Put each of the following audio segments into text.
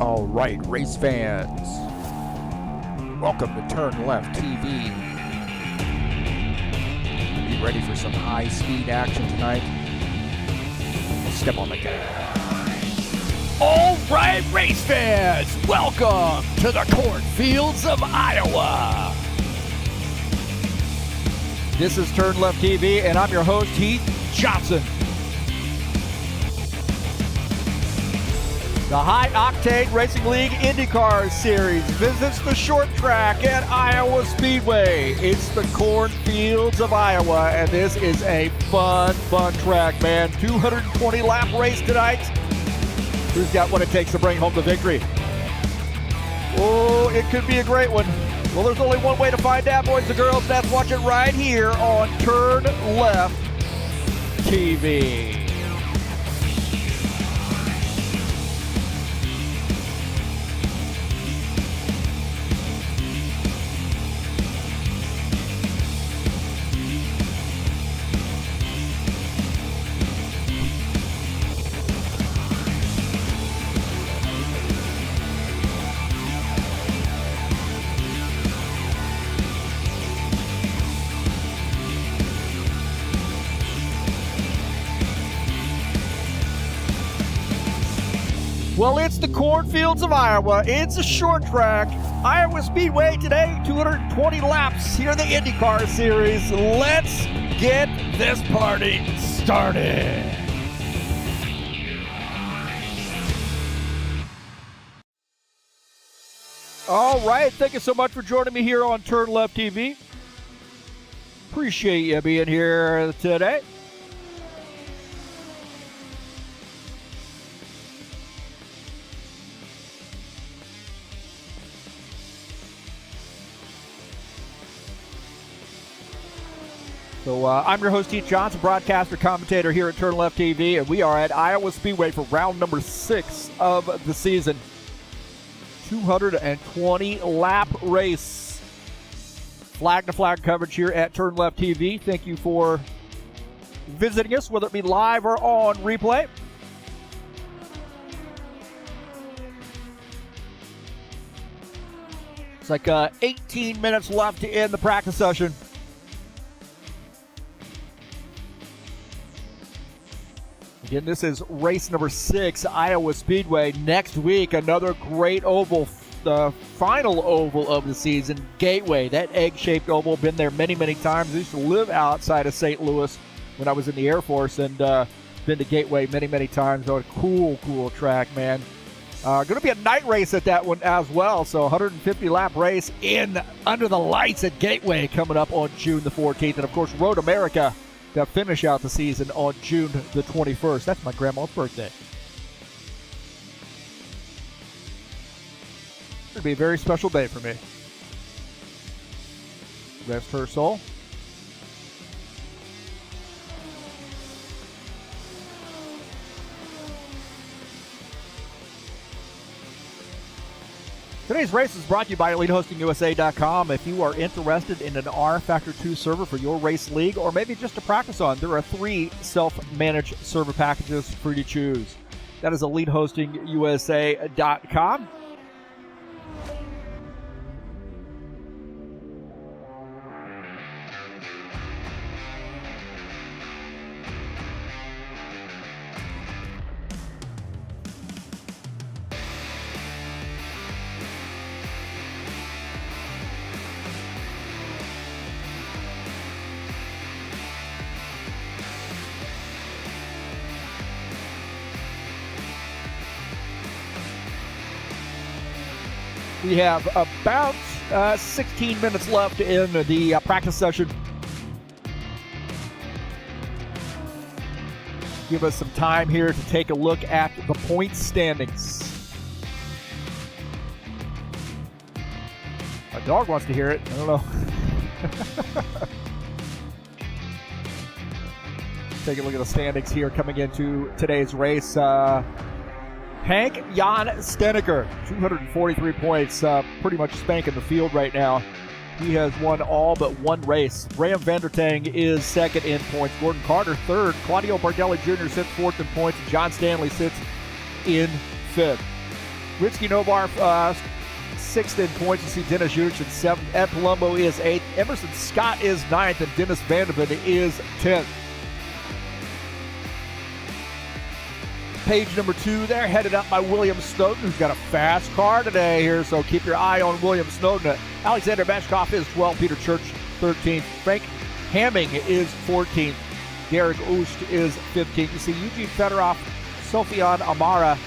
All right, race fans, welcome to TurnLeftTV. Be ready for some high-speed action tonight. Step on the gas. All right, race fans, welcome to the cornfields of Iowa. This is TurnLeftTV, and I'm your host, Heath Johnson. The High Octane Racing League IndyCar Series visits the short track at Iowa Speedway. It's the cornfields of Iowa, and this is a fun track, man. 220-lap race tonight. Who's got what it takes to bring home the victory? Oh, it could be a great one. Well, there's only one way to find out, boys and girls. That's watch it right here on TurnLeftTV. Well, it's the cornfields of Iowa. It's a short track. Iowa Speedway today, 220 laps here in the IndyCar Series. Let's get this party started. All right, thank you so much for joining me here on TurnLeftTV. Appreciate you being here today. So I'm your host, Heath Johnson, broadcaster, commentator here at TurnLeftTV, and we are at Iowa Speedway for round number 6 of the season. 220-lap race. Flag-to-flag coverage here at TurnLeftTV. Thank you for visiting us, whether it be live or on replay. It's like 18 minutes left to end the practice session. Again, this is race number 6, Iowa Speedway. Next week, another great oval, the final oval of the season, Gateway. That egg-shaped oval, been there many times. I used to live outside of St. Louis when I was in the Air Force, and been to Gateway many times. Oh, a cool track, man. Going to be a night race at that one as well, so 150-lap race in under the lights at Gateway coming up on June the 14th. And, of course, Road America to finish out the season on June the 21st. That's my grandma's birthday. It'll be a very special day for me. Rest her soul. Today's race is brought to you by EliteHostingUSA.com. If you are interested in an rFactor 2 server for your race league, or maybe just to practice on, there are 3 self-managed server packages for you to choose. That is EliteHostingUSA.com. We have about 16 minutes left in the practice session. Give us some time here to take a look at the point standings. My dog wants to hear it. I don't know. Take a look at the standings here coming into today's race. Hank Jan Steneker, 243 points, pretty much spanking the field right now. He has won all but one race. Graham Vandertang is second in points. Gordon Carter third. Claudio Bardelli Jr. sits fourth in points. And John Stanley sits in fifth. Ritzky Novar, 6th in points. You see Dennis Urich in 7th. Ed Palumbo is 8th. Emerson Scott is 9th. And Dennis Vanderbilt is 10th. Page number 2 there, headed up by William Snowden, who's got a fast car today here, so keep your eye on William Snowden. Alexander Bashkoff is 12th. Peter Church, 13th. Frank Hamming is 14th. Derek Oost is 15th. You see Eugene Fedorov, Sofian Amara,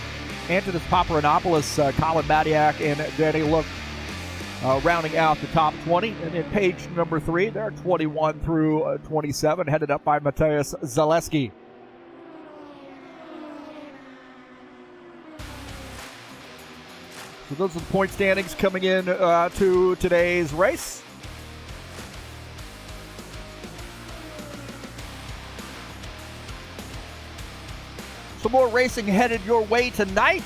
Antonis Paparanopoulos, Colin Madiak, and Danny Look rounding out the top 20. And then page number 3, there are 21 through 27, headed up by Matthias Zaleski. So those are the point standings coming in to today's race. Some more racing headed your way tonight.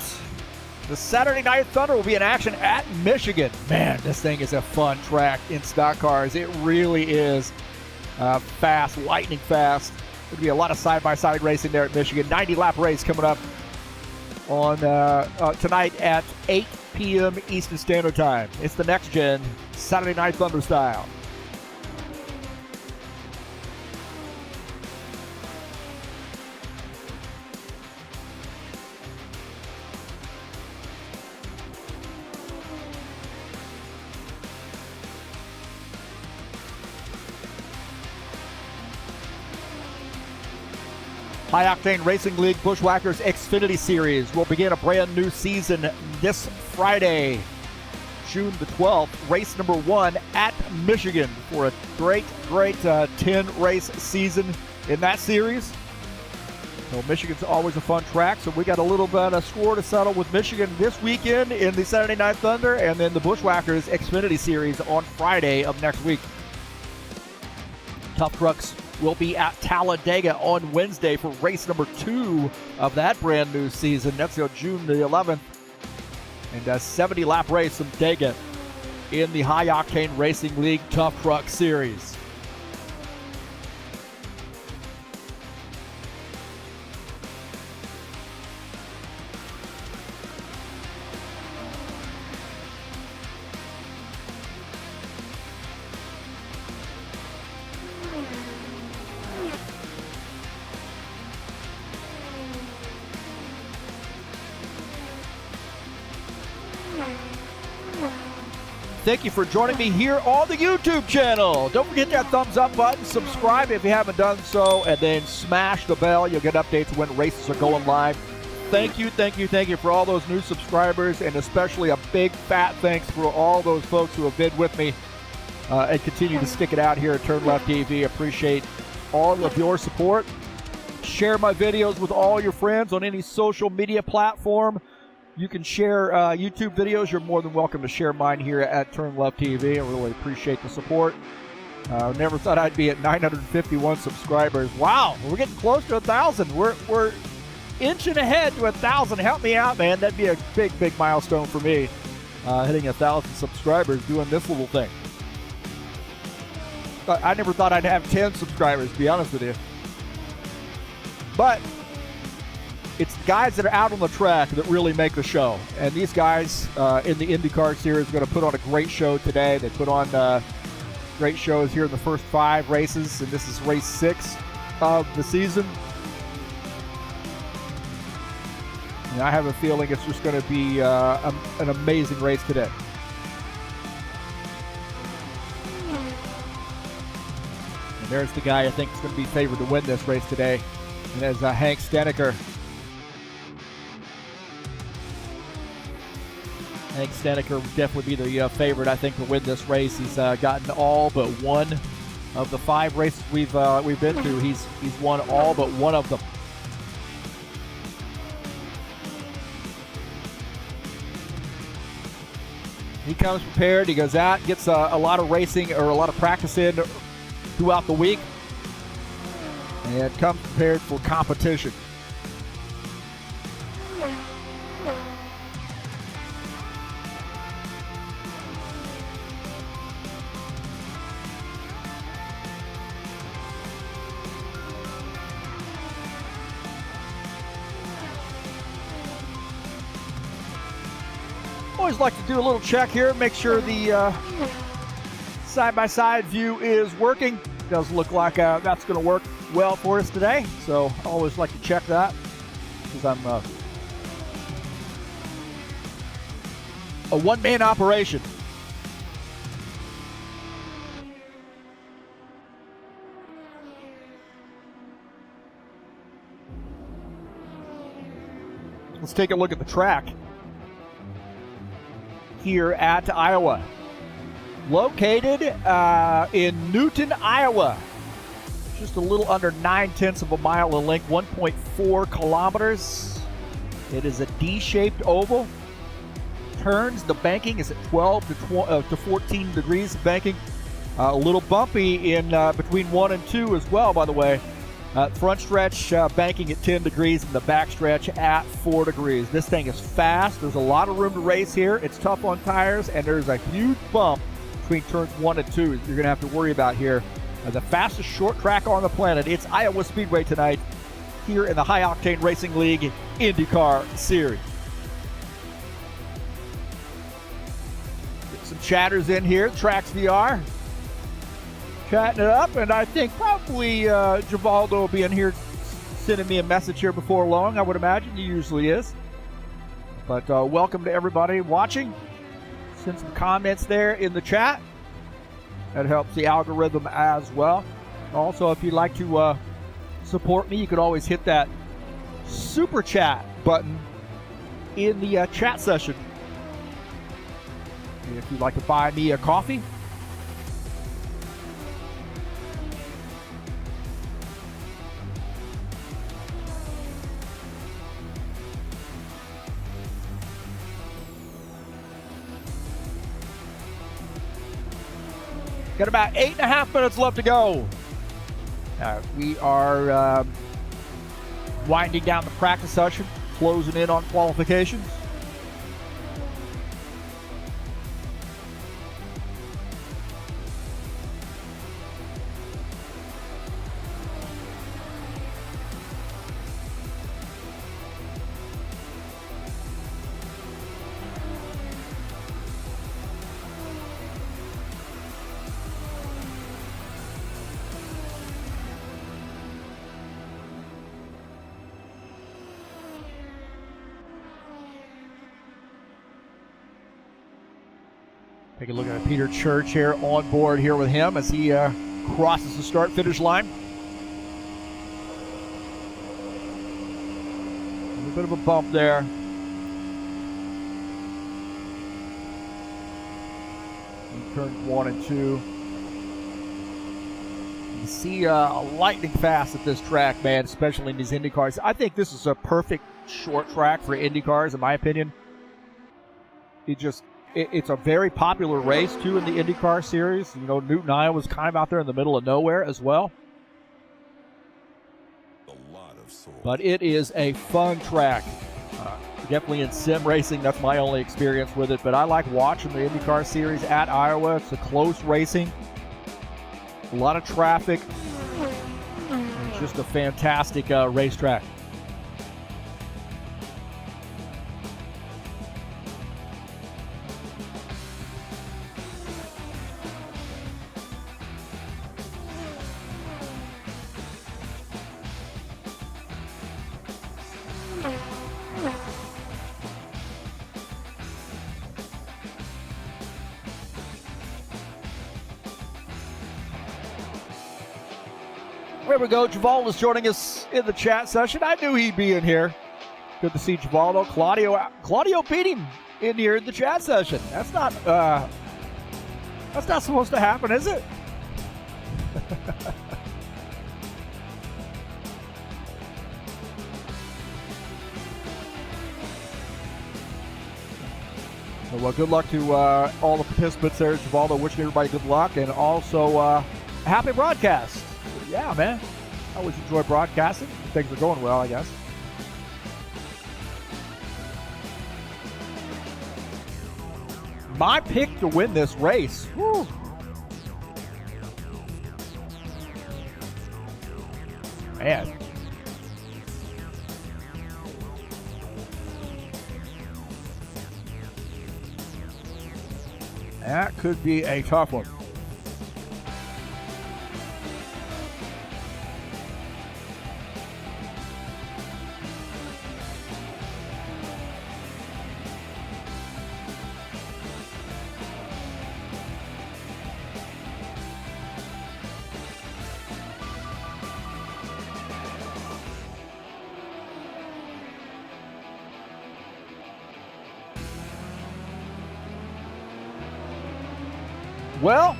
The Saturday Night Thunder will be in action at Michigan. Man, this thing is a fun track in stock cars. It really is fast, lightning fast. There'll be a lot of side-by-side racing there at Michigan. 90-lap race coming up on tonight at 8 p.m. Eastern Standard Time. It's the next gen Saturday Night Thunder style. High Octane Racing League Bushwhackers Xfinity Series will begin a brand new season this Friday, June the 12th. Race number 1 at Michigan for a great 10-race season in that series. So Michigan's always a fun track, so we got a little bit of score to settle with Michigan this weekend in the Saturday Night Thunder, and then the Bushwhackers Xfinity Series on Friday of next week. Tough Trucks will be at Talladega on Wednesday for race number 2 of that brand new season. That's June the 11th. And a 70-lap race from Dega in the High Octane Racing League Tough Truck Series. Thank you for joining me here on the YouTube channel. Don't forget that thumbs up button, subscribe if you haven't done so, and then smash the bell. You'll get updates when races are going live. Thank you for all those new subscribers, and especially a big fat thanks for all those folks who have been with me and continue to stick it out here at TurnLeftTV. Appreciate all of your support. Share my videos with all your friends on any social media platform. You can share YouTube videos. You're more than welcome to share mine here at TurnLeftTV. I really appreciate the support. Never thought I'd be at 951 subscribers. Wow, we're getting close to 1,000. We're inching ahead to 1,000. Help me out, man. That'd be a big milestone for me. Hitting 1,000 subscribers doing this little thing. But I never thought I'd have 10 subscribers, to be honest with you. But it's the guys that are out on the track that really make the show. And these guys in the IndyCar series are going to put on a great show today. They put on great shows here in the first 5 races, and this is race 6 of the season. And I have a feeling it's just going to be an amazing race today. And there's the guy I think is going to be favored to win this race today. And that's Hank Steneker. Hank Steneker would definitely be the favorite, I think, to win this race. He's gotten all but one of the 5 races we've been to. He's won all but one of them. He comes prepared. He goes out, gets a lot of racing or a lot of practice in throughout the week, and comes prepared for competition. Always like to do a little check here, make sure the side-by-side view is working. Does look like that's going to work well for us today, so I always like to check that because I'm a one-man operation. Let's take a look at the track here at Iowa. Located in Newton, Iowa. Just a little under 9/10 of a mile in length, 1.4 kilometers. It is a D-shaped oval. Turns, the banking is at 12 to 14 degrees banking. A little bumpy in between 1 and 2 as well, by the way. Front stretch banking at 10 degrees and the back stretch at 4 degrees. This thing is fast. There's a lot of room to race here. It's tough on tires, and there's a huge bump between turns 1 and 2 you're going to have to worry about here. The fastest short track on the planet. It's Iowa Speedway tonight here in the High Octane Racing League IndyCar Series. Get some chatters in here. Tracks VR. Chatting it up, and I think probably Givaldo will be in here sending me a message here before long. I would imagine he usually is. But welcome to everybody watching. Send some comments there in the chat. That helps the algorithm as well. Also, if you'd like to support me, you could always hit that super chat button in the chat session. And if you'd like to buy me a coffee, got about 8.5 minutes left to go. We are winding down the practice session, closing in on qualifications. Take a look at Peter Church here on board here with him as he crosses the start-finish line. A little bit of a bump there. In turns 1 and 2. You see lightning fast at this track, man, especially in these Indy cars. I think this is a perfect short track for Indy cars, in my opinion. It's a very popular race, too, in the IndyCar series. You know, Newton, Iowa was kind of out there in the middle of nowhere as well. But it is a fun track. Definitely in sim racing, that's my only experience with it. But I like watching the IndyCar series at Iowa. It's a close racing. A lot of traffic. It's just a fantastic racetrack. There we go. Givaldo's joining us in the chat session. I knew he'd be in here. Good to see Givaldo. Claudio beat him in here in the chat session. That's not supposed to happen, is it? Well, good luck to all the participants there. Givaldo, wishing everybody good luck, and also a happy broadcast. Yeah, man. I always enjoy broadcasting. Things are going well, I guess. My pick to win this race. Whew. Man. That could be a tough one. Well,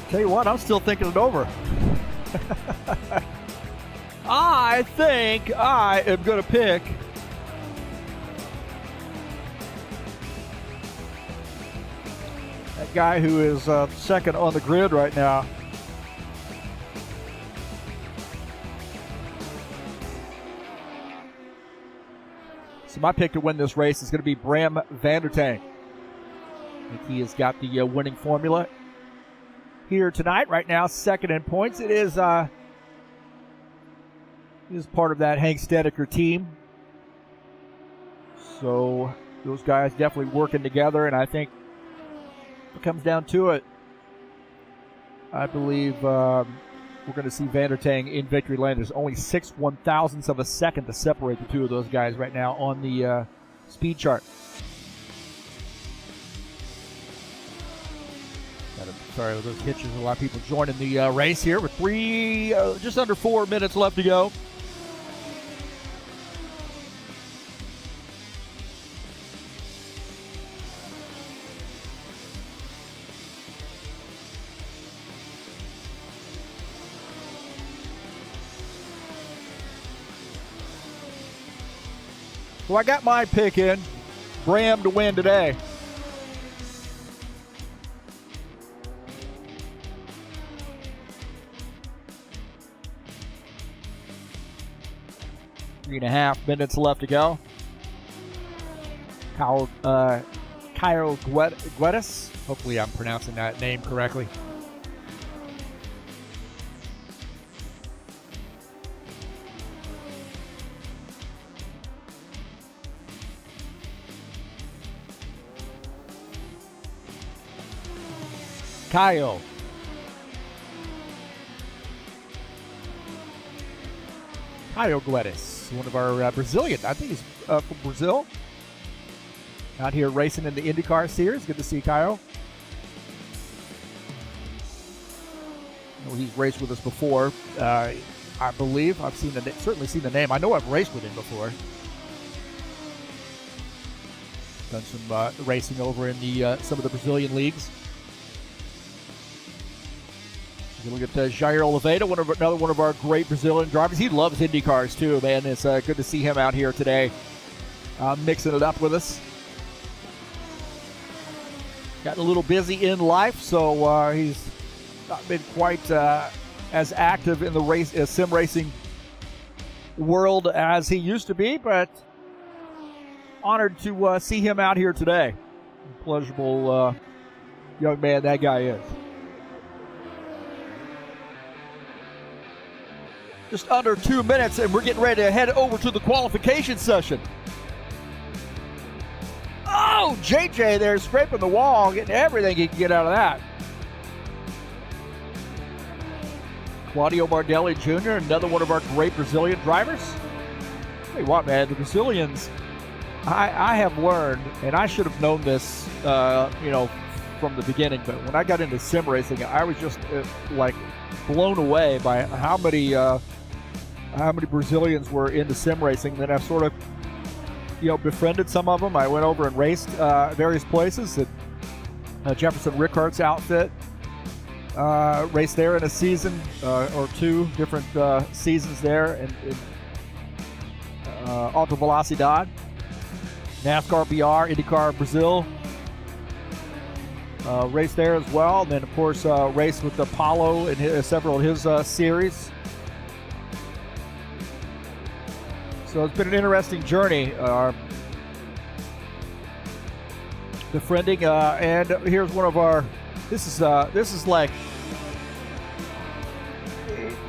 tell you what, I'm still thinking it over. I think I am going to pick that guy who is second on the grid right now. So my pick to win this race is going to be Bram van der Tank. I think he has got the winning formula here tonight. Right now, second in points. It is part of that Hank Stedeker team. So those guys definitely working together, and I think if it comes down to it, I believe we're going to see van der Tank in victory lane. There's only 6 1,000ths of a second to separate the two of those guys right now on the speed chart. Sorry with those hitches. A lot of people joining the race here with just under 4 minutes left to go. So I got my pick in. Bram to win today. Three and a half minutes left to go. Kyle Guedes. Hopefully I'm pronouncing that name correctly. Kyle Guedes, one of our Brazilian. I think he's from Brazil. Out here racing in the IndyCar series. Good to see Kyle. He's raced with us before. I believe I've certainly seen the name. I know I've raced with him before. Done some racing over in the some of the Brazilian leagues. You look at Jair Oliveira, another one of our great Brazilian drivers. He loves IndyCars too, man. It's good to see him out here today, mixing it up with us. Gotten a little busy in life, so he's not been quite as active in the sim racing world as he used to be, but honored to see him out here today. Pleasurable young man that guy is. Just under 2 minutes, and we're getting ready to head over to the qualification session. Oh, JJ there scraping the wall, getting everything he can get out of that. Claudio Mardelli Jr., another one of our great Brazilian drivers. Tell you what, man, the Brazilians, I have learned, and I should have known this, from the beginning, but when I got into sim racing, I was just blown away by how many Brazilians were into sim racing. Then I've sort of, befriended some of them. I went over and raced various places at Jefferson Rickhart's outfit. Raced there in a season or two, different seasons there in Alta Velocidade. NASCAR BR, IndyCar Brazil. Raced there as well. And then, of course, raced with Apollo in several of his series. So it's been an interesting journey. Befriending, and here's one of our. This is like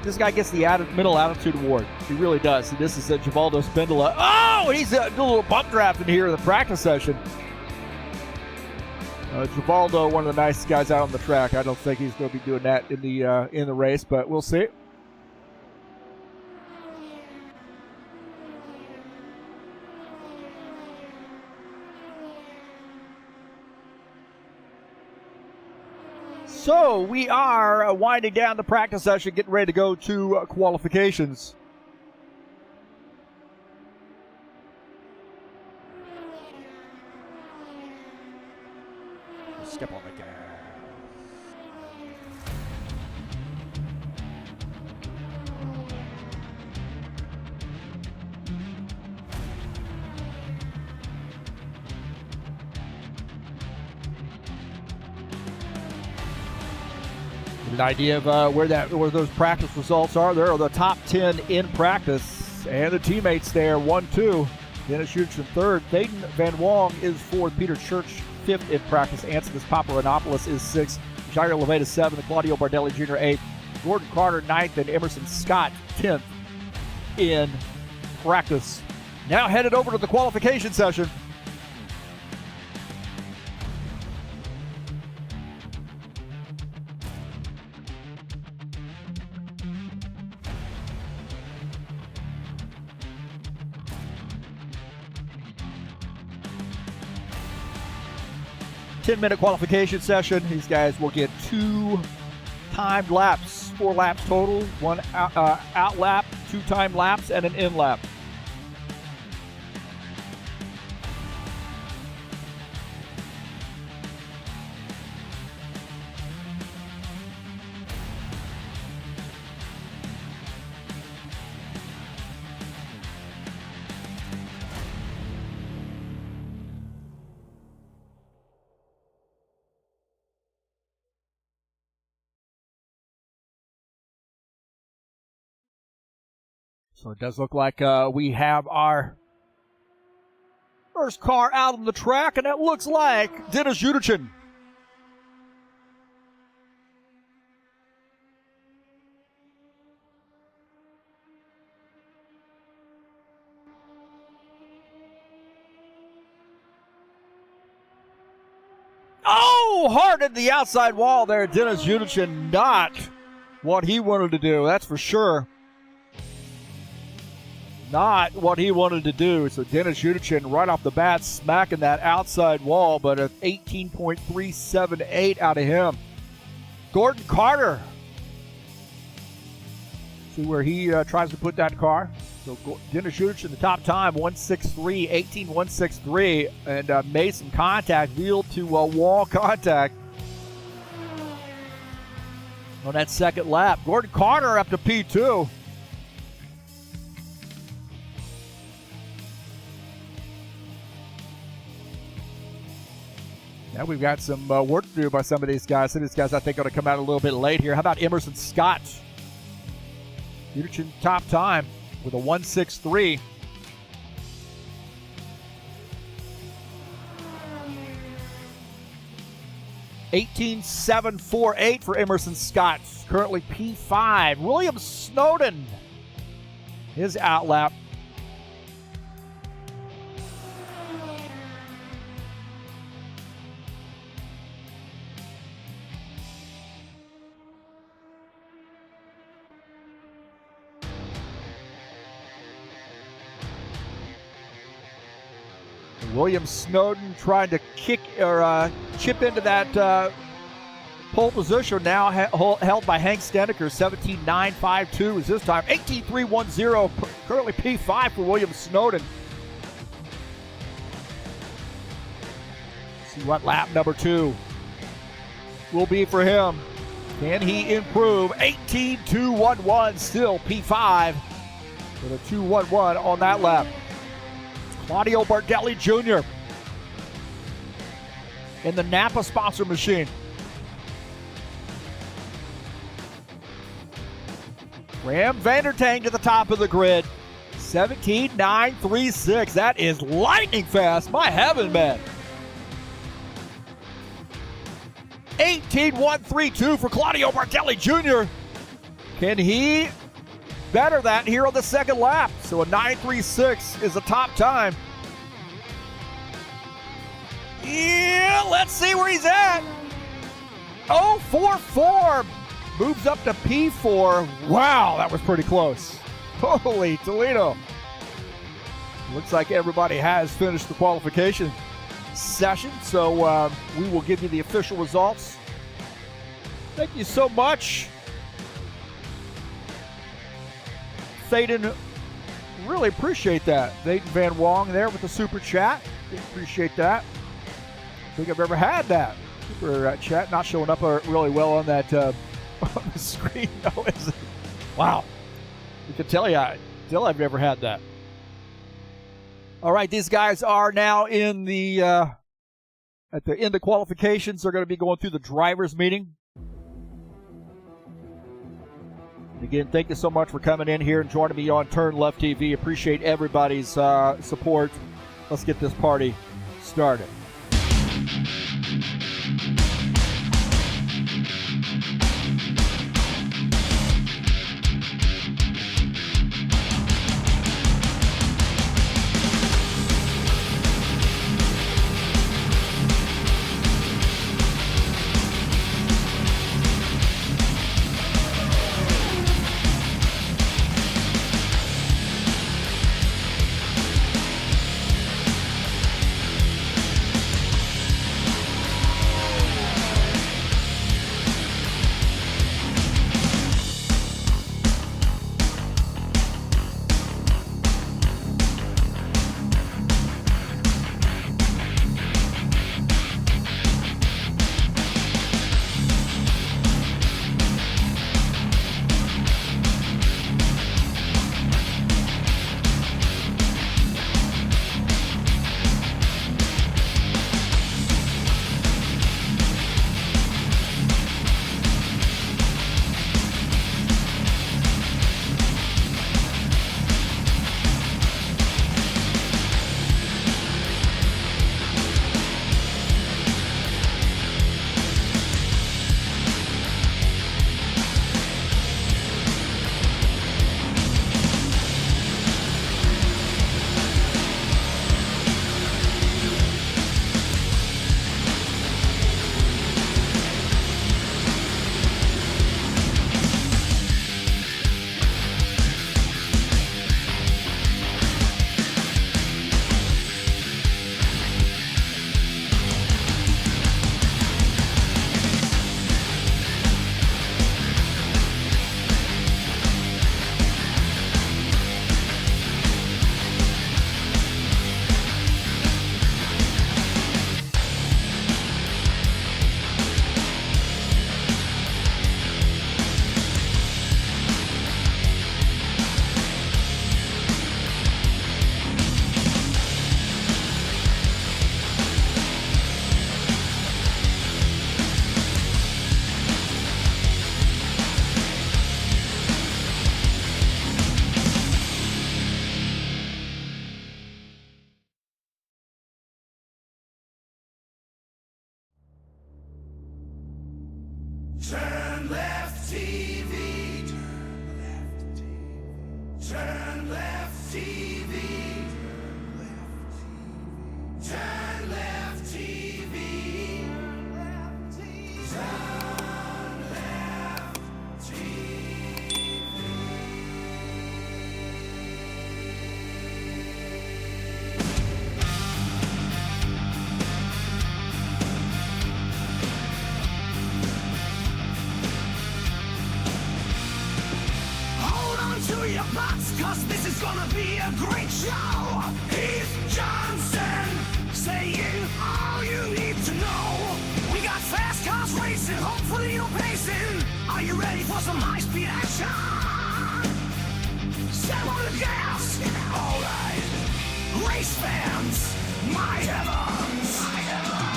This guy gets the middle altitude award. He really does. And this is Givaldo Spindola. Oh, he's doing a little bump drafting here in the practice session. Givaldo, one of the nicest guys out on the track. I don't think he's going to be doing that in the race, but we'll see. So we are winding down the practice session, getting ready to go to qualifications. Step on the gas. An idea of where those practice results are. There are the top 10 in practice, and the teammates there 1-2. Dennis Hughes third. Thaden Van Wong is fourth. Peter Church fifth in practice. Antonis Paparanopoulos is sixth. Jair Leveda seventh. Claudio Bardelli Jr. eighth. Gordon Carter ninth, and Emerson Scott 10th in practice. Now headed over to the qualification session. Ten-minute qualification session. These guys will get 2 timed laps, 4 laps total, 1 out lap, 2 time laps, and an in lap. So it does look like we have our first car out on the track, and it looks like Dennis Judichin. Oh, hard at the outside wall there. Dennis Judichin, not what he wanted to do, that's for sure. Not what he wanted to do. So Dennis Judichin right off the bat smacking that outside wall, but an 18.378 out of him. Gordon Carter. See where he tries to put that car. So Dennis Judichin, the top time, 163, 18.163, and made some contact, wheel to wall contact on that second lap. Gordon Carter up to P2. Now we've got some work to do by some of these guys. Some of these guys I think are going to come out a little bit late here. How about Emerson Scott? Judichin top time with a 163. $18.748 for Emerson Scott. Currently P5. William Snowden, his outlap. William Snowden trying to kick or chip into that pole position, now held by Hank Steneker. 17.952 is this time. 18.310, currently P5 for William Snowden. See what lap number 2 will be for him. Can he improve? 18.211, still P5 with a 2.11 on that lap. Claudio Bardelli Jr. in the Napa sponsor machine. Graham Vandertang to the top of the grid. 17.936. That is lightning fast. My heaven, man. 18.132 for Claudio Bardelli Jr. Can he better that here on the second lap? So a 9.36 is the top time. Yeah, let's see where he's at. 0.44 moves up to P4. Wow, that was pretty close. Holy Toledo. Looks like everybody has finished the qualification session, so we will give you the official results. Thank you so much, Thaden. Really appreciate that. Thaden Van Wong there with the super chat. Appreciate that. I think I've ever had that super chat. Not showing up really well on that on the screen, though, is it? Wow. You can tell I've never had that. All right, these guys are now in the at the end of qualifications. They're going to be going through the drivers' meeting. Again, thank you so much for coming in here and joining me on TurnLeftTV. Appreciate everybody's support. Let's get this party started. TurnLeftTV. TurnLeftTV. TurnLeftTV. Your butts, cause this is gonna be a great show. Heath Johnson, saying all you need to know. We got fast cars racing, hopefully you're pacing. Are you ready for some high-speed action? Step on the gas, alright. Race fans, my heavens, my heavens.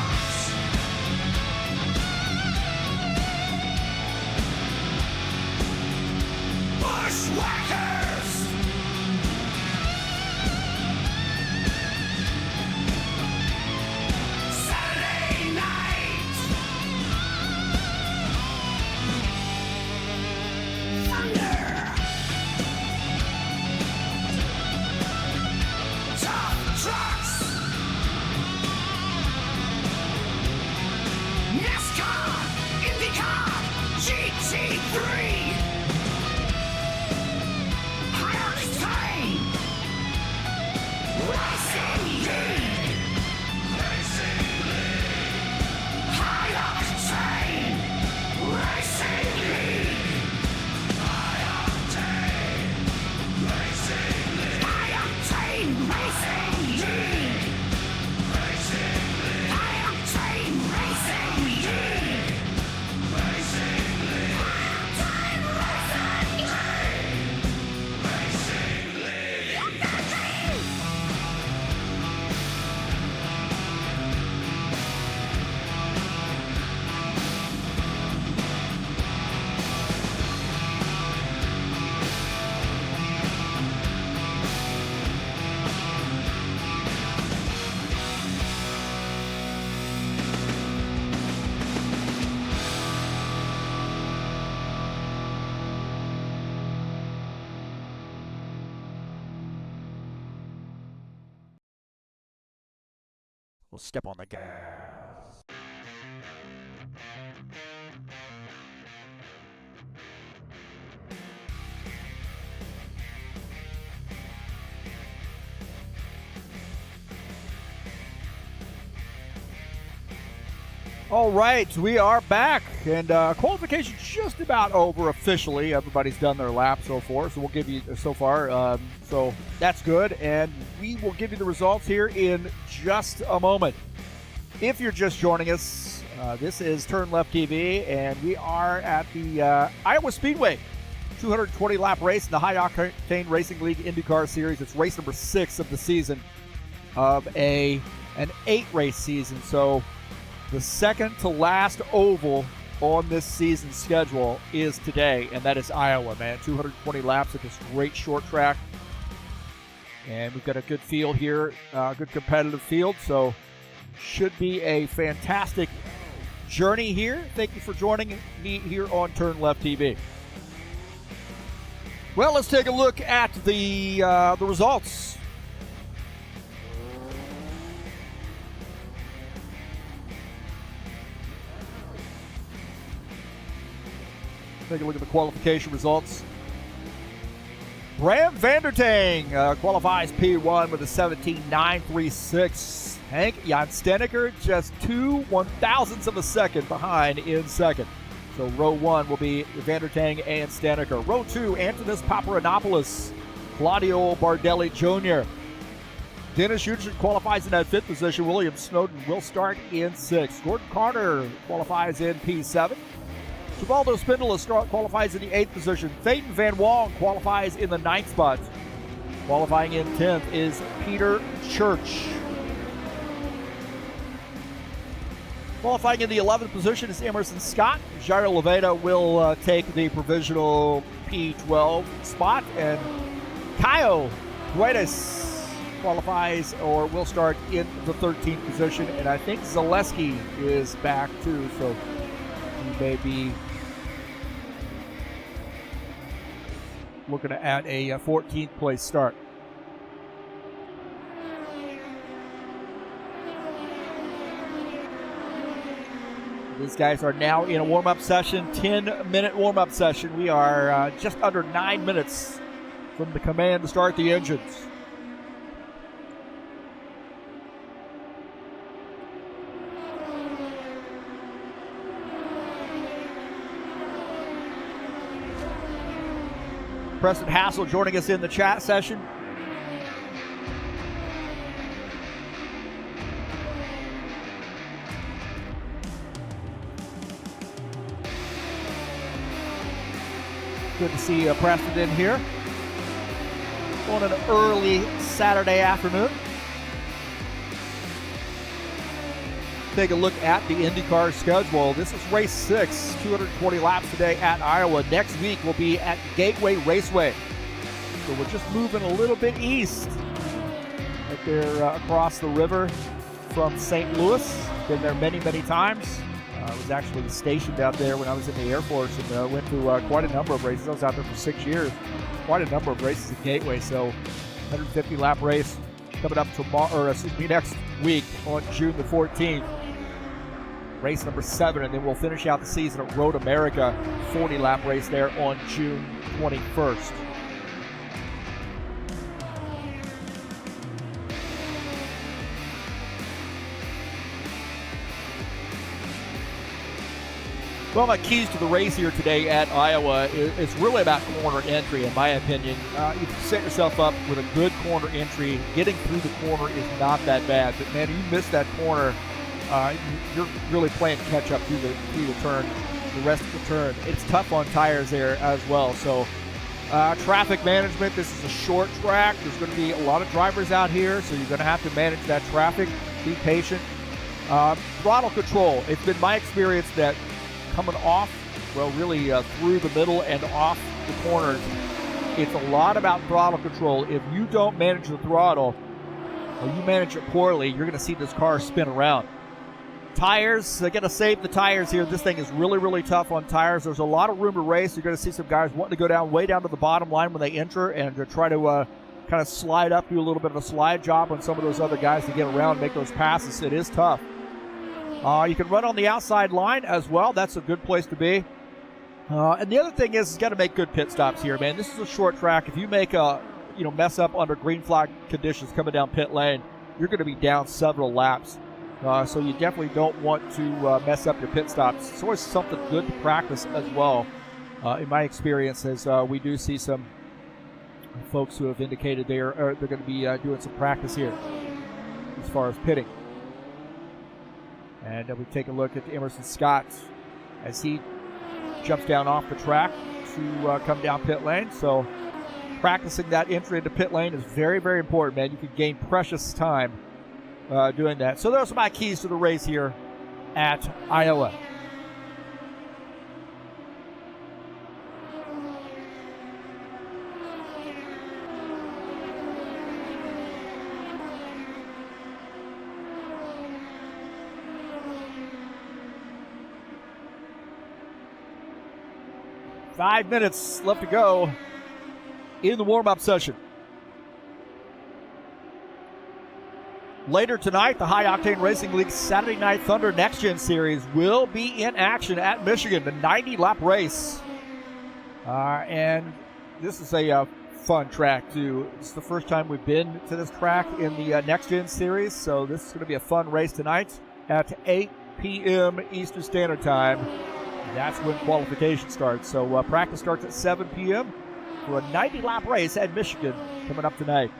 Bushwhackers! Saturday night! Thunder! We'll step on the gas. All right, we are back, and qualification's just about over officially. Everybody's done their lap so far, so we'll give you so that's good, and we will give you the results here in just a moment. If you're just joining us, this is TurnLeftTV, and we are at the Iowa Speedway 220 lap race in the High Octane Racing League IndyCar Series. It's race number 6 of the season of an 8-race season. So the second to last oval on this season's schedule is today, and that is Iowa, man. 220 laps at this great short track. And we've got a good field here, good competitive field, so should be a fantastic journey here. Thank you for joining me here on TurnLeftTV. Well, let's take a look at the results. Take a look at the qualification results. Bram Vandertang qualifies P1 with a 17.936. Hank Jansteneker just 2/1000ths of a second behind in second. So row 1 will be Vandertang and Staneker. Row 2, Antonis Paparanopoulos, Claudio Bardelli Jr. Dennis Hughes qualifies in that 5th position. William Snowden will start in 6th. Gordon Carter qualifies in P7. Givaldo Spindola qualifies in the 8th position. Theydon Van Wong qualifies in the 9th spot. Qualifying in 10th is Peter Church. Qualifying in the 11th position is Emerson Scott. Jairo Leveda will take the provisional P12 spot. And Caio Guedes qualifies or will start in the 13th position. And I think Zaleski is back too, so he may be looking at a 14th place start. These guys are now in a warm-up session, 10-minute warm-up session. We are just under 9 minutes from the command to start the engines. Preston Hassel joining us in the chat session. Good to see Preston in here on an early Saturday afternoon. Take a look at the IndyCar schedule. This is race 6, 220 laps today at Iowa. Next week we'll be at Gateway Raceway. So we're just moving a little bit east. Right there across the river from St. Louis. Been there many, many times. I was actually stationed out there when I was in the Air Force and went to quite a number of races. I was out there for 6 years. Quite a number of races at Gateway. So 150 lap race coming up next week on June the 14th. Race number 7, and then we'll finish out the season at Road America, 40-lap race there on June 21st. Well, my keys to the race here today at Iowa is really about corner entry, in my opinion. You set yourself up with a good corner entry. Getting through the corner is not that bad, but man, you miss that corner, you're really playing catch up through the turn, the rest of the turn. It's tough on tires there as well. So traffic management, this is a short track. There's going to be a lot of drivers out here, so you're going to have to manage that traffic. Be patient. Throttle control. It's been my experience that coming off, well, really through the middle and off the corners, it's a lot about throttle control. If you don't manage the throttle, or you manage it poorly, you're going to see this car spin around. Tires, they're going to save the tires here. This thing is really, really tough on tires. There's a lot of room to race. You're going to see some guys wanting to go down way down to the bottom line when they enter and to try to kind of slide up, do a little bit of a slide job on some of those other guys to get around, make those passes. It is tough. You can run on the outside line as well. That's a good place to be. And the other thing is got to make good pit stops here, man. This is a short track. If you make a mess up under green flag conditions coming down pit lane, you're going to be down several laps. So you definitely don't want to mess up your pit stops. It's always something good to practice as well. In my experience, as we do see some folks who have indicated they're going to be doing some practice here as far as pitting. And we take a look at Emerson Scott as he jumps down off the track to come down pit lane. So practicing that entry into pit lane is very, very important, man. You can gain precious time doing that. So those are my keys to the race here at Iowa. Five minutes left to go in the warm-up session. Later tonight, the High Octane Racing League Saturday Night Thunder Next Gen Series will be in action at Michigan, the 90-lap race. And this is a fun track, too. It's the first time we've been to this track in the Next Gen Series, so this is going to be a fun race tonight at 8 p.m. Eastern Standard Time. That's when qualification starts. So practice starts at 7 p.m. for a 90-lap race at Michigan coming up tonight.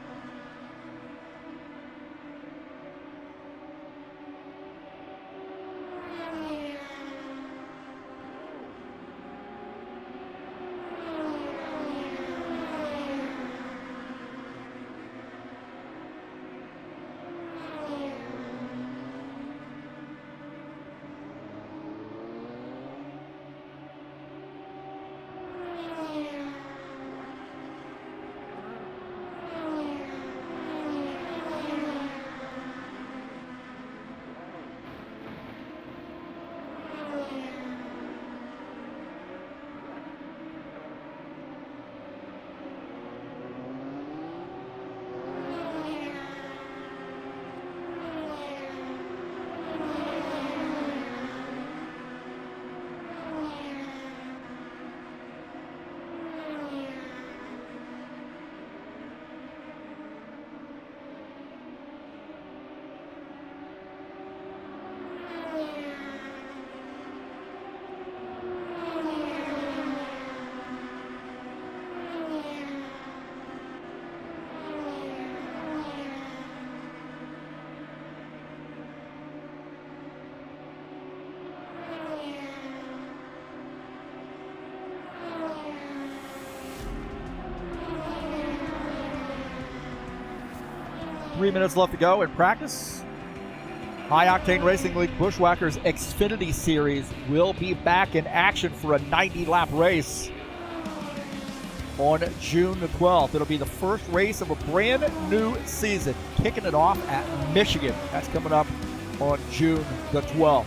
Three minutes left to go in practice. High Octane Racing League Bushwhackers Xfinity Series will be back in action for a 90-lap race on June the 12th. It'll be the first race of a brand new season, kicking it off at Michigan. That's coming up on June the 12th.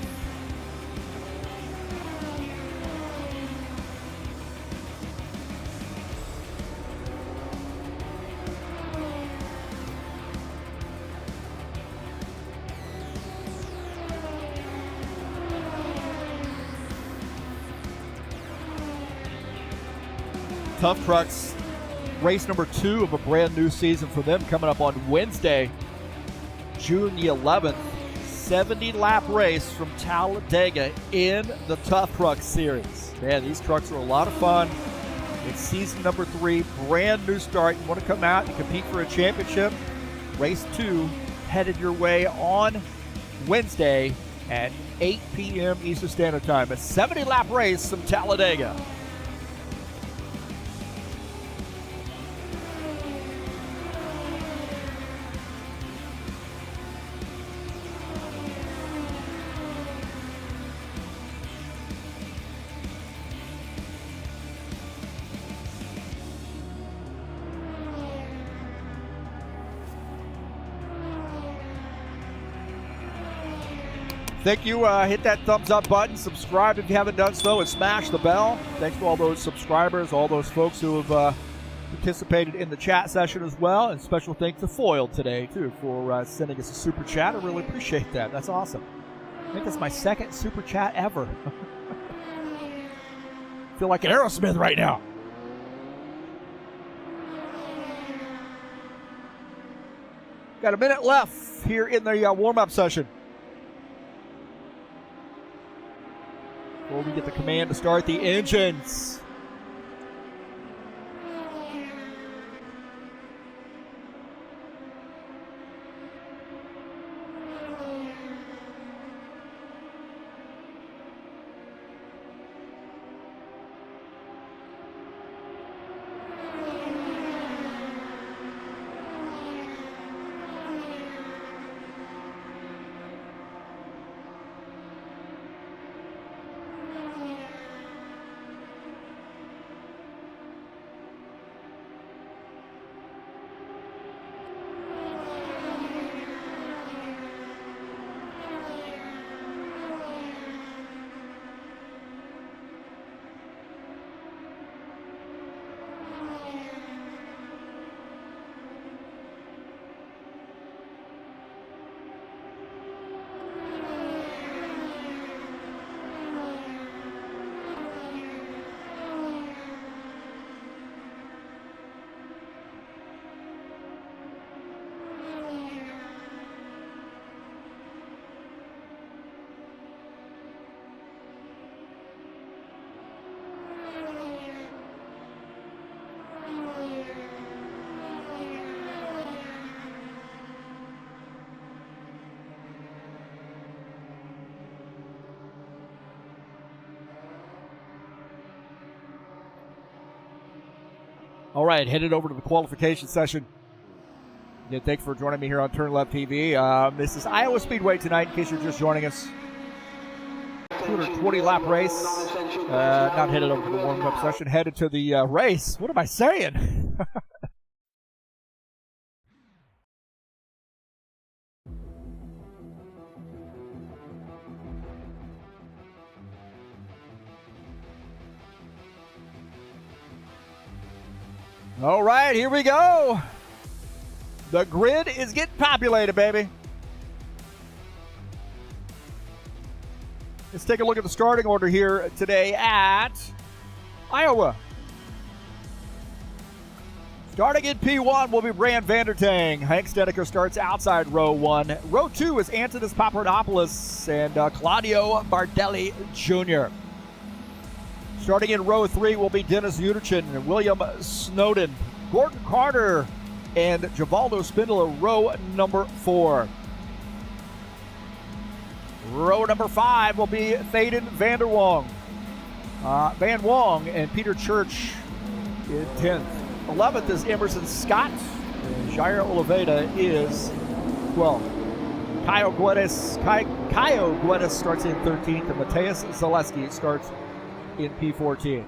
Tough Trucks, race number 2 of a brand new season for them coming up on Wednesday, June the 11th. 70-lap race from Talladega in the Tough Truck Series. Man, these trucks are a lot of fun. It's season number 3, brand new start. You want to come out and compete for a championship? Race 2 headed your way on Wednesday at 8 p.m. Eastern Standard Time. A 70-lap race from Talladega. Thank you. Hit that thumbs up button. Subscribe if you haven't done so, and smash the bell. Thanks to all those subscribers, all those folks who have participated in the chat session as well. And special thanks to Foiled today, too, for sending us a super chat. I really appreciate that. That's awesome. I think that's my second super chat ever. Feel like an Aerosmith right now. Got a minute left here in the warm-up session. Before we get the command to start the engines. All right, headed over to the qualification session. Again, thanks for joining me here on TurnLeftTV. This is Iowa Speedway tonight, in case you're just joining us. 220-lap race. Not headed over to the warm-up session, headed to the race. What am I saying? All right, here we go. The grid is getting populated, baby. Let's take a look at the starting order here today at Iowa. Starting in P1 will be Brand Vandertang. Hank Stedeker starts outside row 1. Row 2 is Antonis Papadopoulos and Claudio Bardelli Jr. Starting in row 3 will be Dennis Uterchin, William Snowden, Gordon Carter, and Givaldo Spindler, row number 4. Row number 5 will be Thaden Van Wong and Peter Church in 10th. 11th is Emerson Scott, and Jair Oliveira is 12th. Caio Guedes starts in 13th, and Mateus Zaleski starts in P14.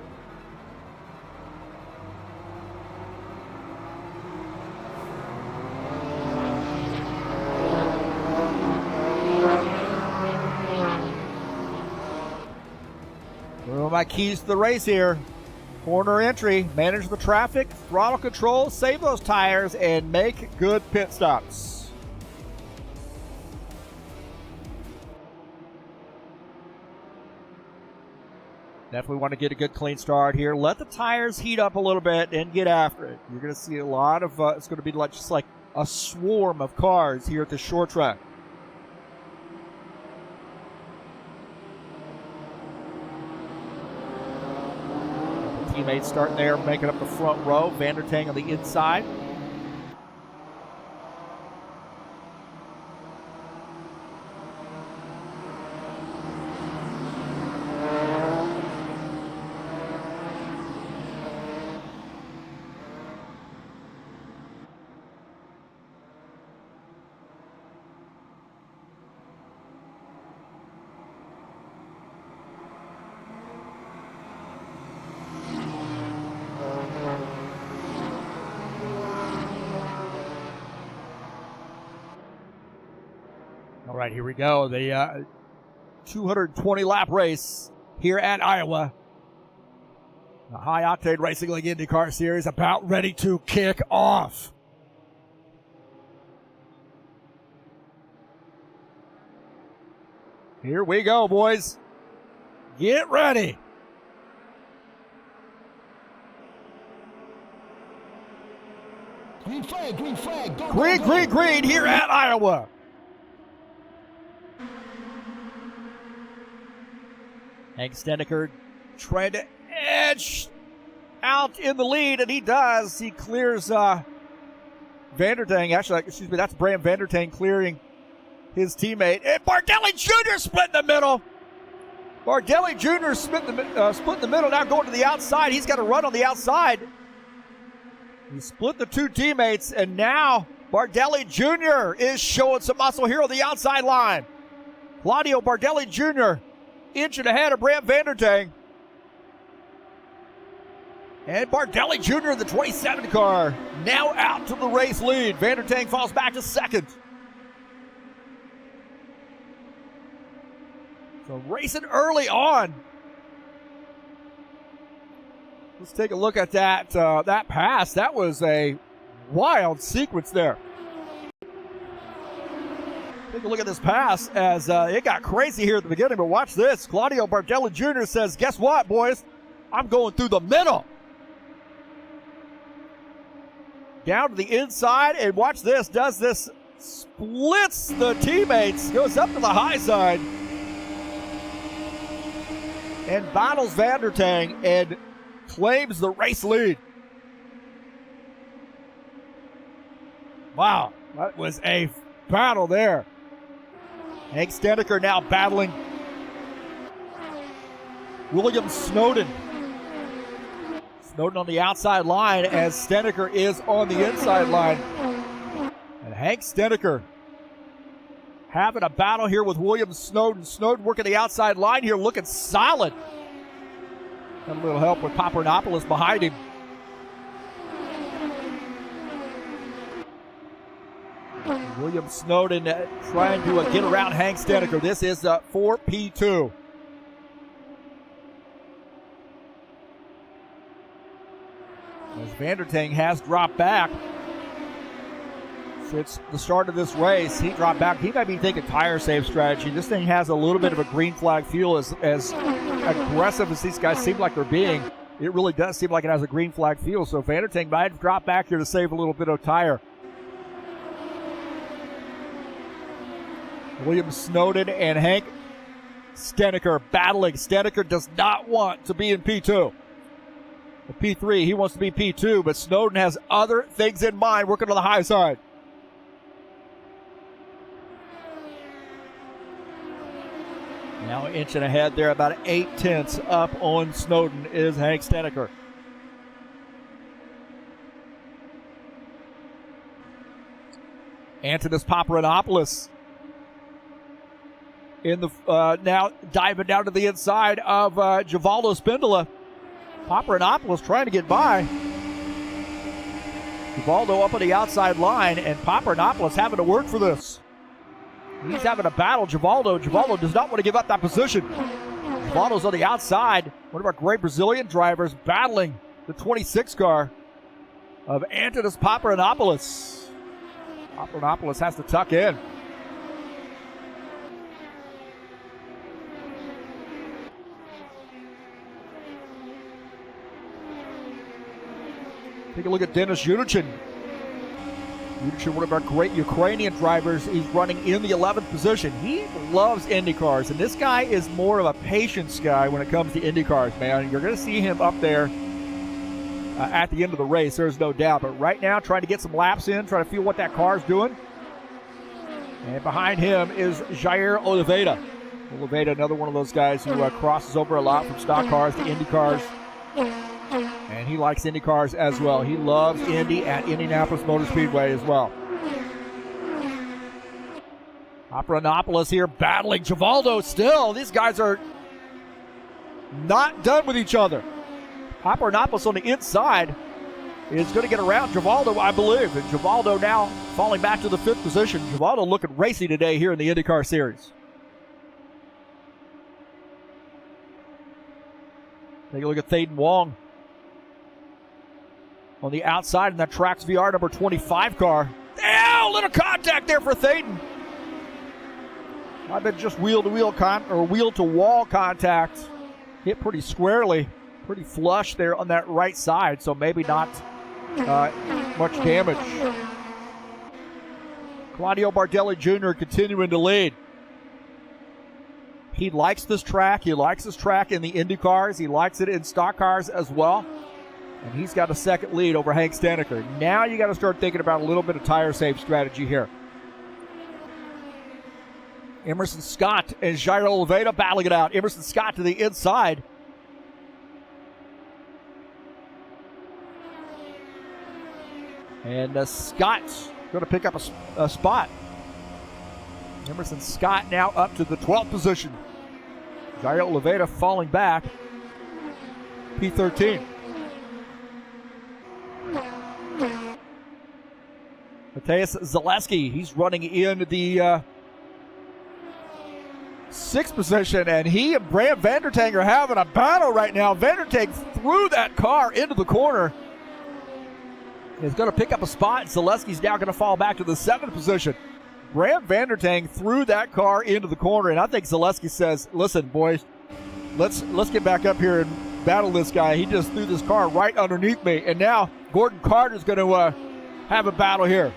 Well, my keys to the race here. Corner entry, manage the traffic, throttle control, save those tires, and make good pit stops. Definitely want to get a good clean start here. Let the tires heat up a little bit and get after it. You're going to see a lot of, it's going to be like just like a swarm of cars here at the short track. Teammates starting there, making up the front row. Vandertang on the inside. All right, here we go. The 220-lap race here at Iowa. The High Octane Racing League IndyCar Series about ready to kick off. Here we go, boys. Get ready. Green flag, green flag. Go, Green, go, go. green, green here at Iowa. Hank Stennecker trying to edge out in the lead, and he does. He clears Vandertang. Actually, excuse me, that's Bram Vandertang clearing his teammate. And Bardelli Jr. split in the middle. Bardelli Jr. split in the middle, now going to the outside. He's got to run on the outside. He split the two teammates, and now Bardelli Jr. is showing some muscle here on the outside line. Claudio Bardelli Jr. inching ahead of Bram Vandertang. And Bardelli Jr. in the 27 car now out to the race lead. Vandertang falls back to second. So racing early on. Let's take a look at that that pass. That was a wild sequence there. Take a look at this pass as it got crazy here at the beginning, but watch this. Claudio Bardelli Jr. says, guess what, boys? I'm going through the middle. Down to the inside, and watch this. Does this, splits the teammates, goes up to the high side, and battles Vandertang and claims the race lead. Wow, that was a battle there. Hank Stennecker now battling William Snowden. Snowden on the outside line as Stennecker is on the inside line. And Hank Stennecker having a battle here with William Snowden. Snowden working the outside line here, looking solid. Got a little help with Papadopoulos behind him. William Snowden trying to get around Hank Stennecker. This is 4P2. As Vandertang has dropped back since the start of this race. He dropped back. He might be thinking tire save strategy. This thing has a little bit of a green flag feel. As aggressive as these guys seem like they're being, it really does seem like it has a green flag feel. So Vandertang might have dropped back here to save a little bit of tire. William Snowden and Hank Stennecker battling. Stennecker does not want to be in P2. The P3, he wants to be P2, but Snowden has other things in mind, working on the high side. Now inching ahead there, about 8/10 up on Snowden is Hank Stennecker. Antonis Papadopoulos in the now diving down to the inside of Givaldo Spindola. Papadopoulos trying to get by. Givaldo up on the outside line, and Papadopoulos having to work for this. He's having a battle. Givaldo does not want to give up that position. Givaldo's on the outside. One of our great Brazilian drivers battling the 26 car of Antonis Papadopoulos. Papadopoulos has to tuck in. Take a look at Denis Yunichin. Yunichin, one of our great Ukrainian drivers, he's running in the 11th position. He loves Indy cars, and this guy is more of a patience guy when it comes to Indy cars, man. You're going to see him up there at the end of the race, there's no doubt. But right now, trying to get some laps in, trying to feel what that car's doing. And behind him is Jair Oliveira. Oliveira, another one of those guys who crosses over a lot from stock cars to Indy cars. And he likes Indy cars as well. He loves Indy at Indianapolis Motor Speedway as well. Papadopoulos here battling Givaldo still. These guys are not done with each other. Papadopoulos on the inside is going to get around Givaldo, I believe. And Givaldo now falling back to the 5th position. Givaldo looking racy today here in the IndyCar Series. Take a look at Thaden Wong on the outside in that Trax VR number 25 car. Ow, little contact there for Thayden. I've been just wheel-to-wall contact. Hit pretty squarely, pretty flush there on that right side, so maybe not much damage. Claudio Bardelli Jr. continuing to lead. He likes this track. He likes this track in the Indy cars. He likes it in stock cars as well. And he's got a second lead over Hank Staneker. Now you got to start thinking about a little bit of tire save strategy here. Emerson Scott and Jairo Oliveira battling it out. Emerson Scott to the inside. And Scott's going to pick up a spot. Emerson Scott now up to the 12th position. Jairo Oliveira falling back. P13. Matthias Zaleski, he's running in the 6th position, and he and Bram Vandertang are having a battle right now. Vandertang threw that car into the corner. He's going to pick up a spot. Zaleski's now going to fall back to the 7th position. Bram Vandertang threw that car into the corner, and I think Zaleski says, listen, boys, let's get back up here and battle this guy. He just threw this car right underneath me, and now Gordon Carter's going to have a battle here.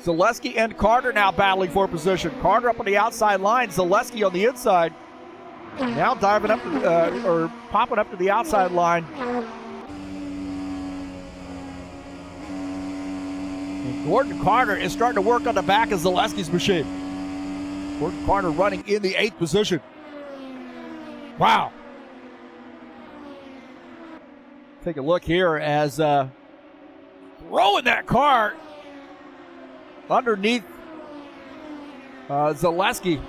Zaleski and Carter now battling for position. Carter up on the outside line, Zaleski on the inside. Now diving up or popping up to the outside line. And Gordon Carter is starting to work on the back of Zaleski's machine. Gordon Carter running in the 8th position. Wow. Take a look here as throwing that car underneath Zaleski.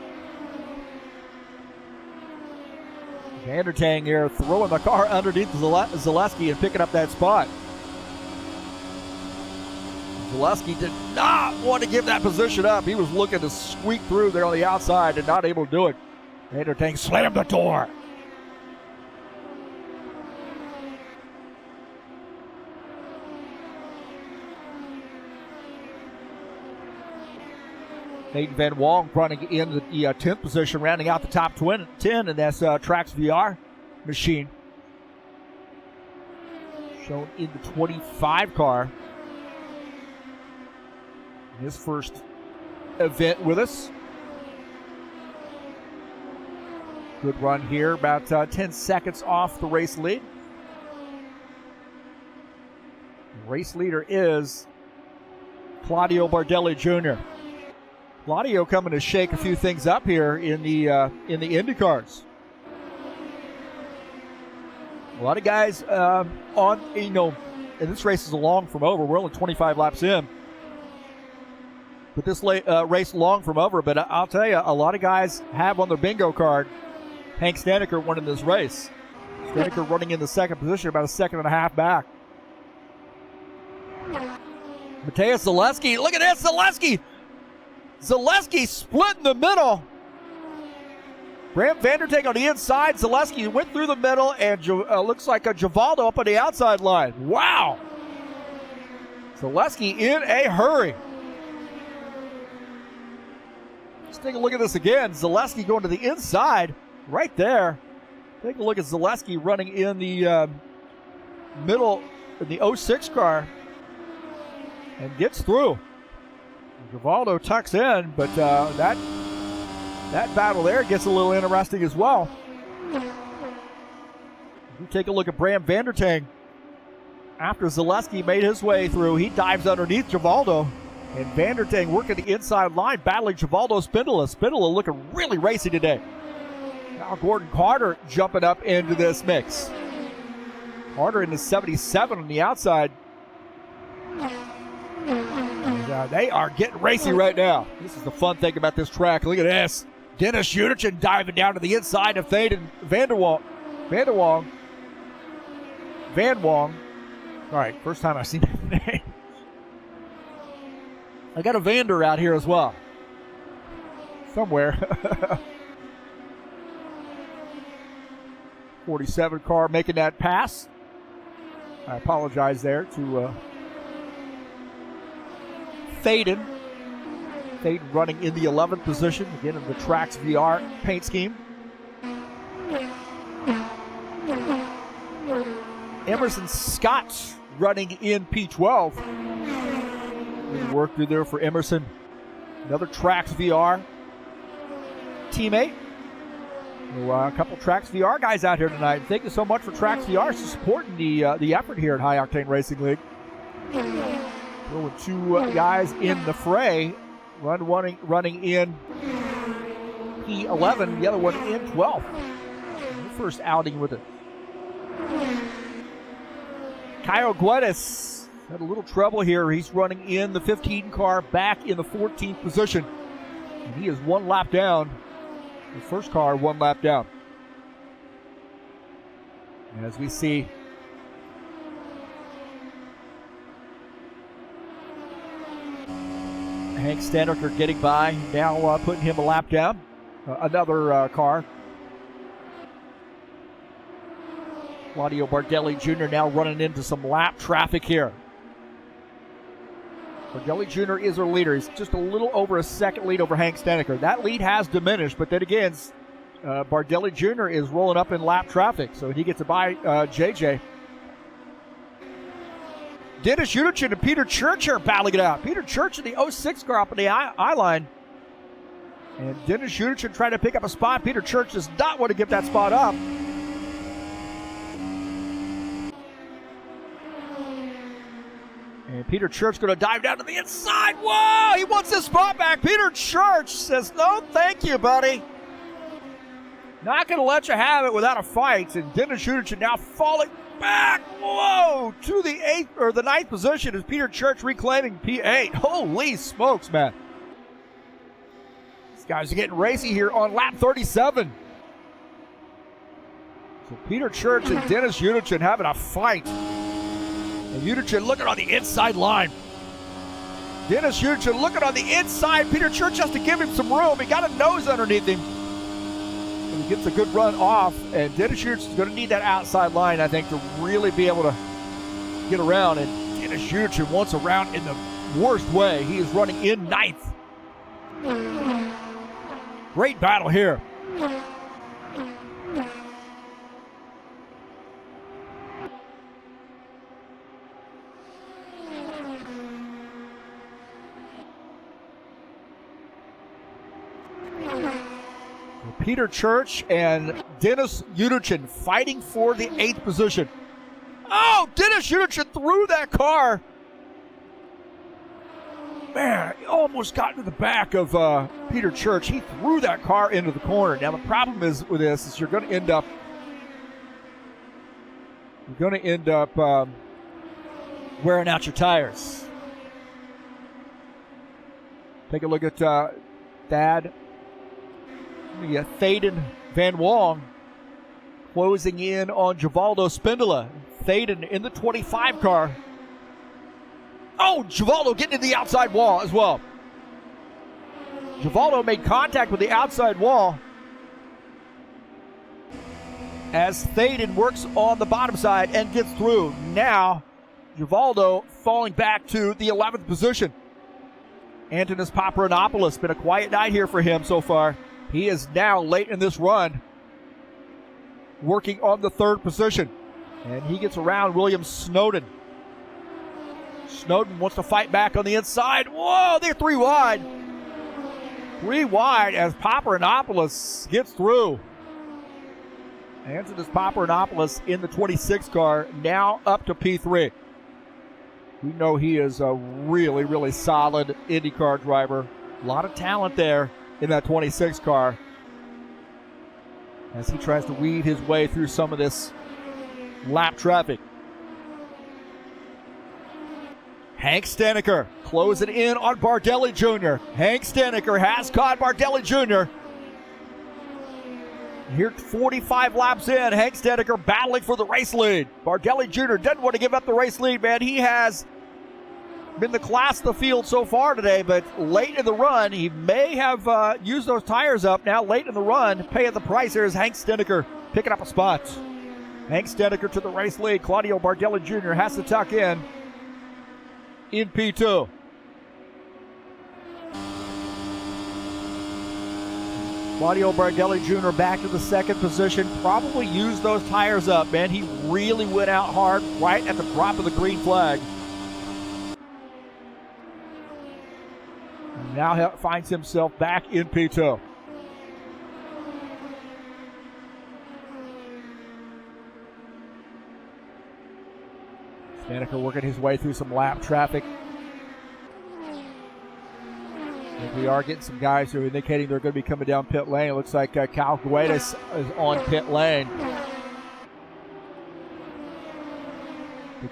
Vandertang here throwing the car underneath Zaleski and picking up that spot. Zaleski did not want to give that position up. He was looking to squeak through there on the outside and not able to do it. Vandertang slammed the door. Nathan Van Wong running in the 10th position, rounding out the top 10, and that's Trax VR machine. Shown in the 25 car. His first event with us. Good run here, about 10 seconds off the race lead. The race leader is Claudio Bardelli Jr. Claudio coming to shake a few things up here in the Indy cars. A lot of guys and this race is long from over. We're only 25 laps in. But this race long from over. But I'll tell you, a lot of guys have on their bingo card Hank Staneker winning this race. Staneker running in the 2nd position, about a second and a half back. Matthias Zaleski, look at this, Zaleski! Zaleski split in the middle. Bram Vandertang on the inside. Zaleski went through the middle, and looks like a Givaldo up on the outside line. Wow! Zaleski in a hurry. Let's take a look at this again. Zaleski going to the inside right there. Take a look at Zaleski running in the middle in the 06 car and gets through. Givaldo tucks in, but that battle there gets a little interesting as well. You take a look at Bram Vandertang. After Zaleski made his way through, he dives underneath Givaldo. And Vandertang working the inside line, battling Givaldo Spindola. Spindola looking really racy today. Now Gordon Carter jumping up into this mix. Carter in the 77 on the outside. And, they are getting racy right now. This is the fun thing about this track. Look at this. Dennis Uderchin diving down to the inside of Thayden Van Wong. All right, first time I've seen that name. I got a Vander out here as well. Somewhere. 47 car making that pass. I apologize there to Thaden. Thaden running in the 11th position, again in the Trax VR paint scheme. Emerson Scott running in P12. Good work through there for Emerson. Another Trax VR teammate. So, a couple Trax VR guys out here tonight. Thank you so much for Trax VR for supporting the effort here at High Octane Racing League. Throwing two guys in the fray. Running in P11, the other one in 12. First outing with it. Kyle Guedes had a little trouble here. He's running in the 15 car back in the 14th position. And he is one lap down. The first car one lap down. And as we see Hank Staniker getting by, now putting him a lap down. Another car. Claudio Bardelli Jr. now running into some lap traffic here. Bardelli Jr. is our leader. He's just a little over a second lead over Hank Staniker. That lead has diminished, but then again, Bardelli Jr. is rolling up in lap traffic, so he gets to by JJ. Dennis Udichin and Peter Church are battling it out. Peter Church in the 06 car up in the I-line. And Dennis Udichin trying to pick up a spot. Peter Church does not want to give that spot up. And Peter Church going to dive down to the inside. Whoa, he wants his spot back. Peter Church says, no, thank you, buddy. Not going to let you have it without a fight. And Dennis Udichin now falling back. Whoa, to the 8th or the 9th position is Peter Church reclaiming P8. Holy smokes, man. These guys are getting racy here on lap 37. So Peter Church and Dennis Udichin having a fight. And Udichin looking on the inside line. Dennis Udichin looking on the inside. Peter Church has to give him some room. He got a nose underneath him. And he gets a good run off. And Dennis Udichin is going to need that outside line, I think, to really be able to get around. And Dennis Udichin wants around in the worst way. He is running in 9th. Great battle here. Peter Church and Dennis Udichin fighting for the 8th position. Oh, Dennis Udichin threw that car. Man, he almost got into the back of Peter Church. He threw that car into the corner. Now, the problem is with this is you're going to end up wearing out your tires. Take a look at Thad. Thaden Van Wong closing in on Givaldo Spindola. Thaden in the 25 car. Oh, Givaldo getting into the outside wall as well. Givaldo made contact with the outside wall as Thaden works on the bottom side and gets through. Now, Givaldo falling back to the 11th position. Antonis Paparanopoulos, been a quiet night here for him so far. He is now late in this run, working on the 3rd position. And he gets around William Snowden. Snowden wants to fight back on the inside. Whoa, they're 3 wide. 3 wide as Paparanopoulos gets through. Antonis Paparanopoulos in the 26 car, now up to P3. We know he is a really, really solid IndyCar driver. A lot of talent there in that 26 car as he tries to weed his way through some of this lap traffic. Hank Staniker closing in on Bardelli Jr. Hank Staniker has caught Bardelli Jr. Here 45 laps in, Hank Staniker battling for the race lead. Bardelli Jr. doesn't want to give up the race lead, man. He has been the class of the field so far today, but late in the run, he may have used those tires up. Now late in the run, paying the price here is Hank Staniker picking up a spot. Hank Steneker to the race lead. Claudio Bardelli Jr. has to tuck in P2. Claudio Bardelli Jr. back to the second position. Probably used those tires up, man. He really went out hard right at the drop of the green flag. And now he finds himself back in P2. Steneker working his way through some lap traffic. And we are getting some guys who are indicating they're going to be coming down pit lane. It looks like Cal Guedes is on pit lane.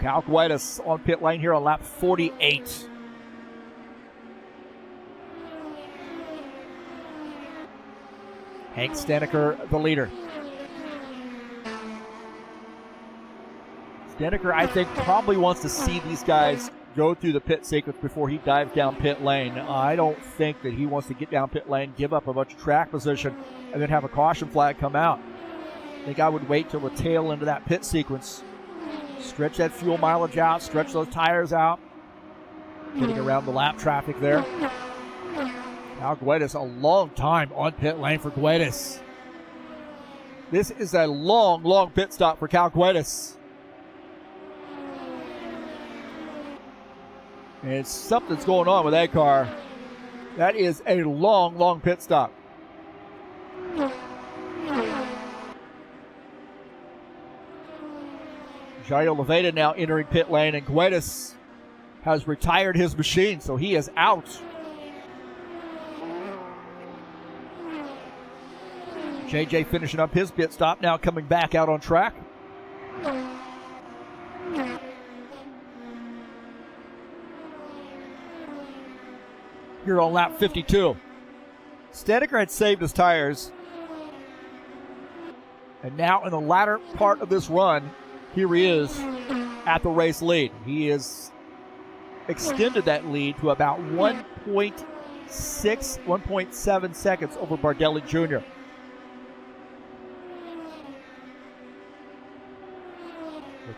Cal Guedes on pit lane here on lap 48. Hank Steneker, the leader. Steneker, I think, probably wants to see these guys go through the pit sequence before he dives down pit lane. I don't think that he wants to get down pit lane, give up a bunch of track position, and then have a caution flag come out. I think I would wait till the tail end of that pit sequence. Stretch that fuel mileage out, stretch those tires out. Getting around the lap traffic there. Now Guedes, a long time on pit lane for Guedes. This is a long, long pit stop for Cal Guedes. And something's going on with that car. That is a long, long pit stop. Jairo Leveda now entering pit lane, and Guedes has retired his machine, so he is out. JJ finishing up his pit stop, now coming back out on track. Here on lap 52. Steneker had saved his tires. And now in the latter part of this run, here he is at the race lead. He has extended that lead to about 1.6, 1.7 seconds over Bardelli Jr.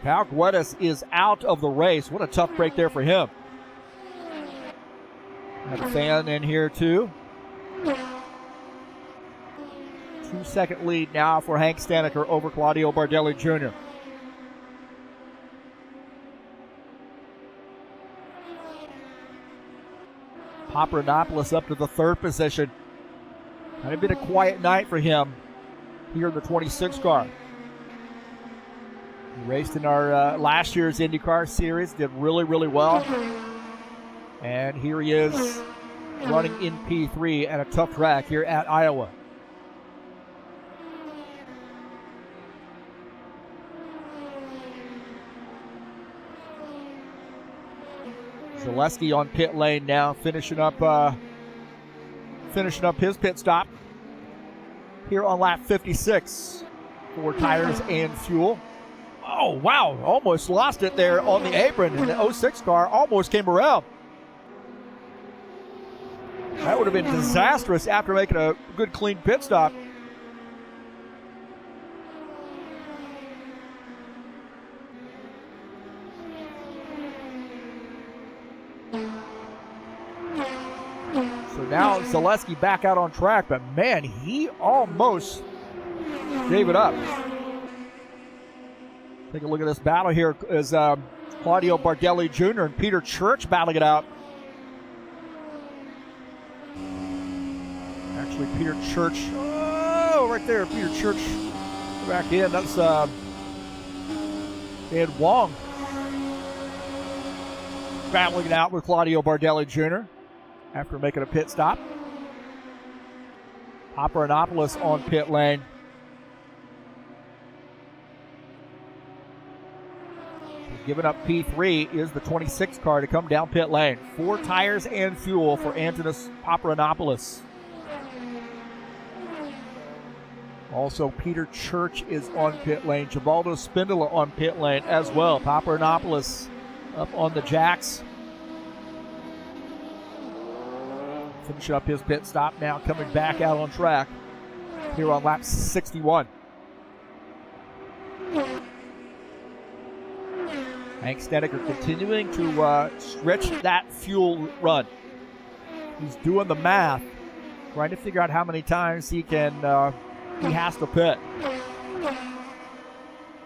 Cal Guedes is out of the race. What a tough break there for him. Have a fan in here too. 2-second lead now for Hank Steneker over Claudio Bardelli Jr. Papadopoulos up to the third position. Kind of been a quiet night for him here in the 26 car. He raced in our last year's IndyCar series, did really, really well. And here he is running in P3 at a tough track here at Iowa. Zaleski on pit lane now, finishing up his pit stop here on lap 56 for tires and fuel. Oh, wow, almost lost it there on the apron, and the 06 car almost came around. That would have been disastrous after making a good, clean pit stop. So now Zaleski back out on track, but man, he almost gave it up. Take a look at this battle here as Claudio Bardelli Jr. and Peter Church battling it out. Actually, Peter Church, oh, right there, Peter Church back in. That's Ed Wong battling it out with Claudio Bardelli Jr. after making a pit stop. Papadopoulos on pit lane. Giving up P3 is the 26 car to come down pit lane. 4 tires and fuel for Antonis Papadopoulos. Also, Peter Church is on pit lane. Givaldo Spindola on pit lane as well. Papadopoulos up on the jacks. Finishing up his pit stop now, coming back out on track here on lap 61. Hank Snedeker continuing to stretch that fuel run. He's doing the math, trying to figure out how many times he has to pit.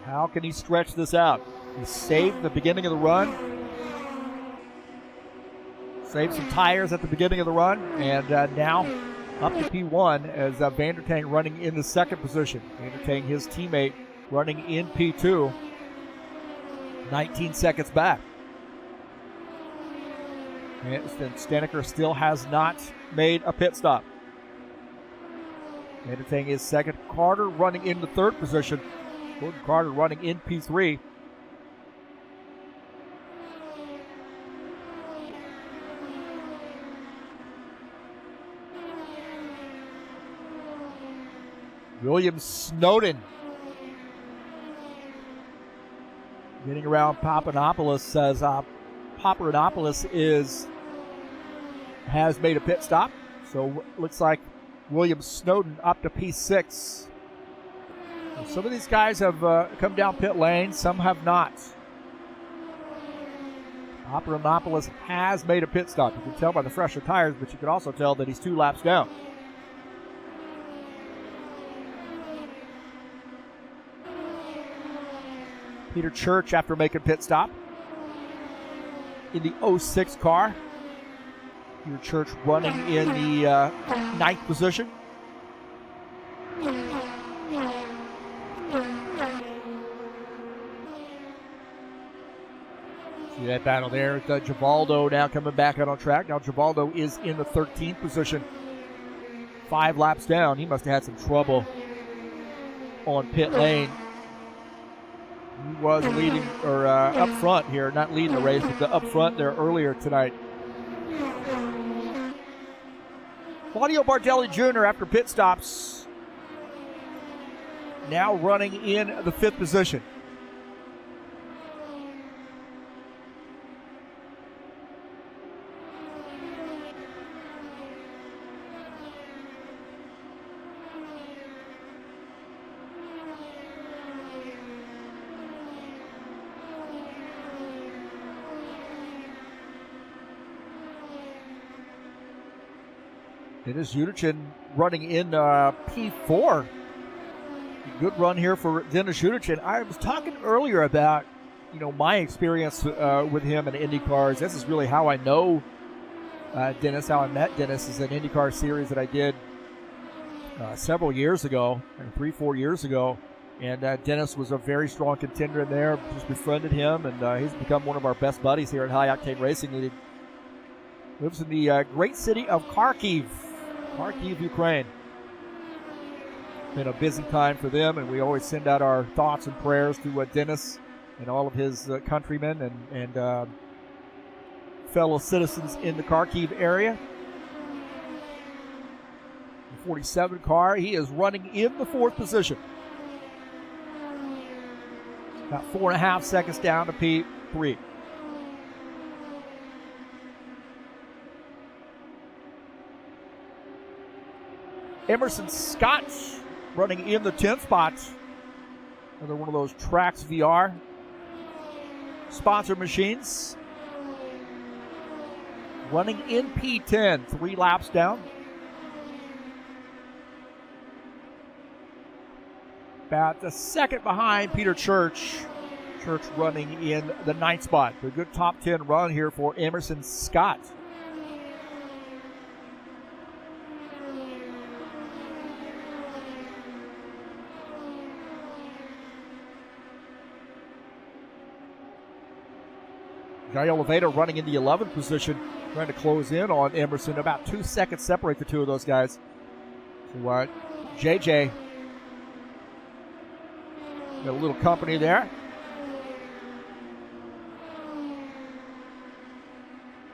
How can he stretch this out? He saved the beginning of the run. Saved some tires at the beginning of the run. And now up to P1 as Vandertank running in the second position. Vandertank, his teammate, running in P2. 19 seconds back. And Snedeker still has not made a pit stop. Vandertank is second. Carter running in the third position. Gordon Carter running in P3. William Snowden getting around Papadopoulos. Says Papadopoulos has made a pit stop. So looks like William Snowden up to P6. Some of these guys have come down pit lane, some have not. Papadopoulos has made a pit stop. You can tell by the fresher tires, but you can also tell that he's 2 laps down. Peter Church after making pit stop in the 06 car. Peter Church running in the 9th position. See that battle there. Givaldo now coming back out on track. Now Givaldo is in the 13th position. 5 laps down. He must have had some trouble on pit lane. He was leading, or up front here, not leading the race, but up front there earlier tonight. Claudio Bardelli Jr. after pit stops, now running in the 5th position. Dennis Udichin running in P4. Good run here for Dennis Udichin. I was talking earlier about, my experience with him in IndyCars. This is really how I know Dennis, how I met Dennis, is an IndyCar series that I did several years ago, 3-4 years ago. And Dennis was a very strong contender in there. Just befriended him, and he's become one of our best buddies here at High Octane Racing. He lives in the great city of Kharkiv, Ukraine. Been a busy time for them, and we always send out our thoughts and prayers to Dennis and all of his countrymen and fellow citizens in the Kharkiv area. The 47 car, he is running in the 4th position. About 4.5 seconds down to P3. Emerson Scott running in the 10th spot. Another one of those Trax VR sponsored machines. Running in P10, 3 laps down. About a second behind Peter Church. Church running in the 9th spot. A good top 10 run here for Emerson Scott. Jai Oliveira running in the 11th position, trying to close in on Emerson. About 2 seconds separate the two of those guys. So JJ got a little company there.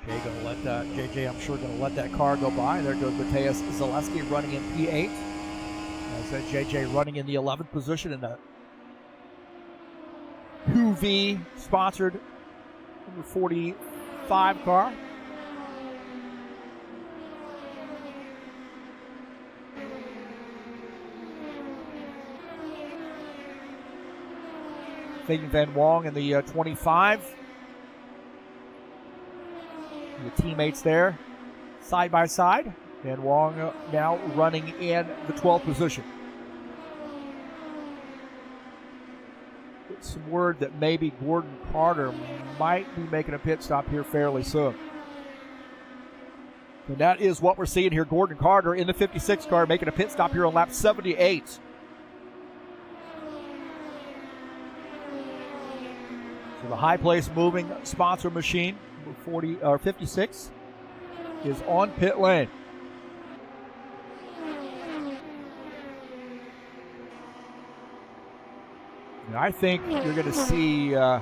JJ, I'm sure, going to let that car go by. There goes Mateusz Zaleski running in P8. As JJ running in the 11th position in the Vee sponsored number 45 car. Fabian Van Wong in the 25. The teammates there, side by side. Van Wong now running in the 12th position. Get some word that maybe Gordon Carter might be making a pit stop here fairly soon. And that is what we're seeing here. Gordon Carter in the 56 car making a pit stop here on lap 78. So the high place moving sponsor machine, 56, is on pit lane. And I think you're going to see, I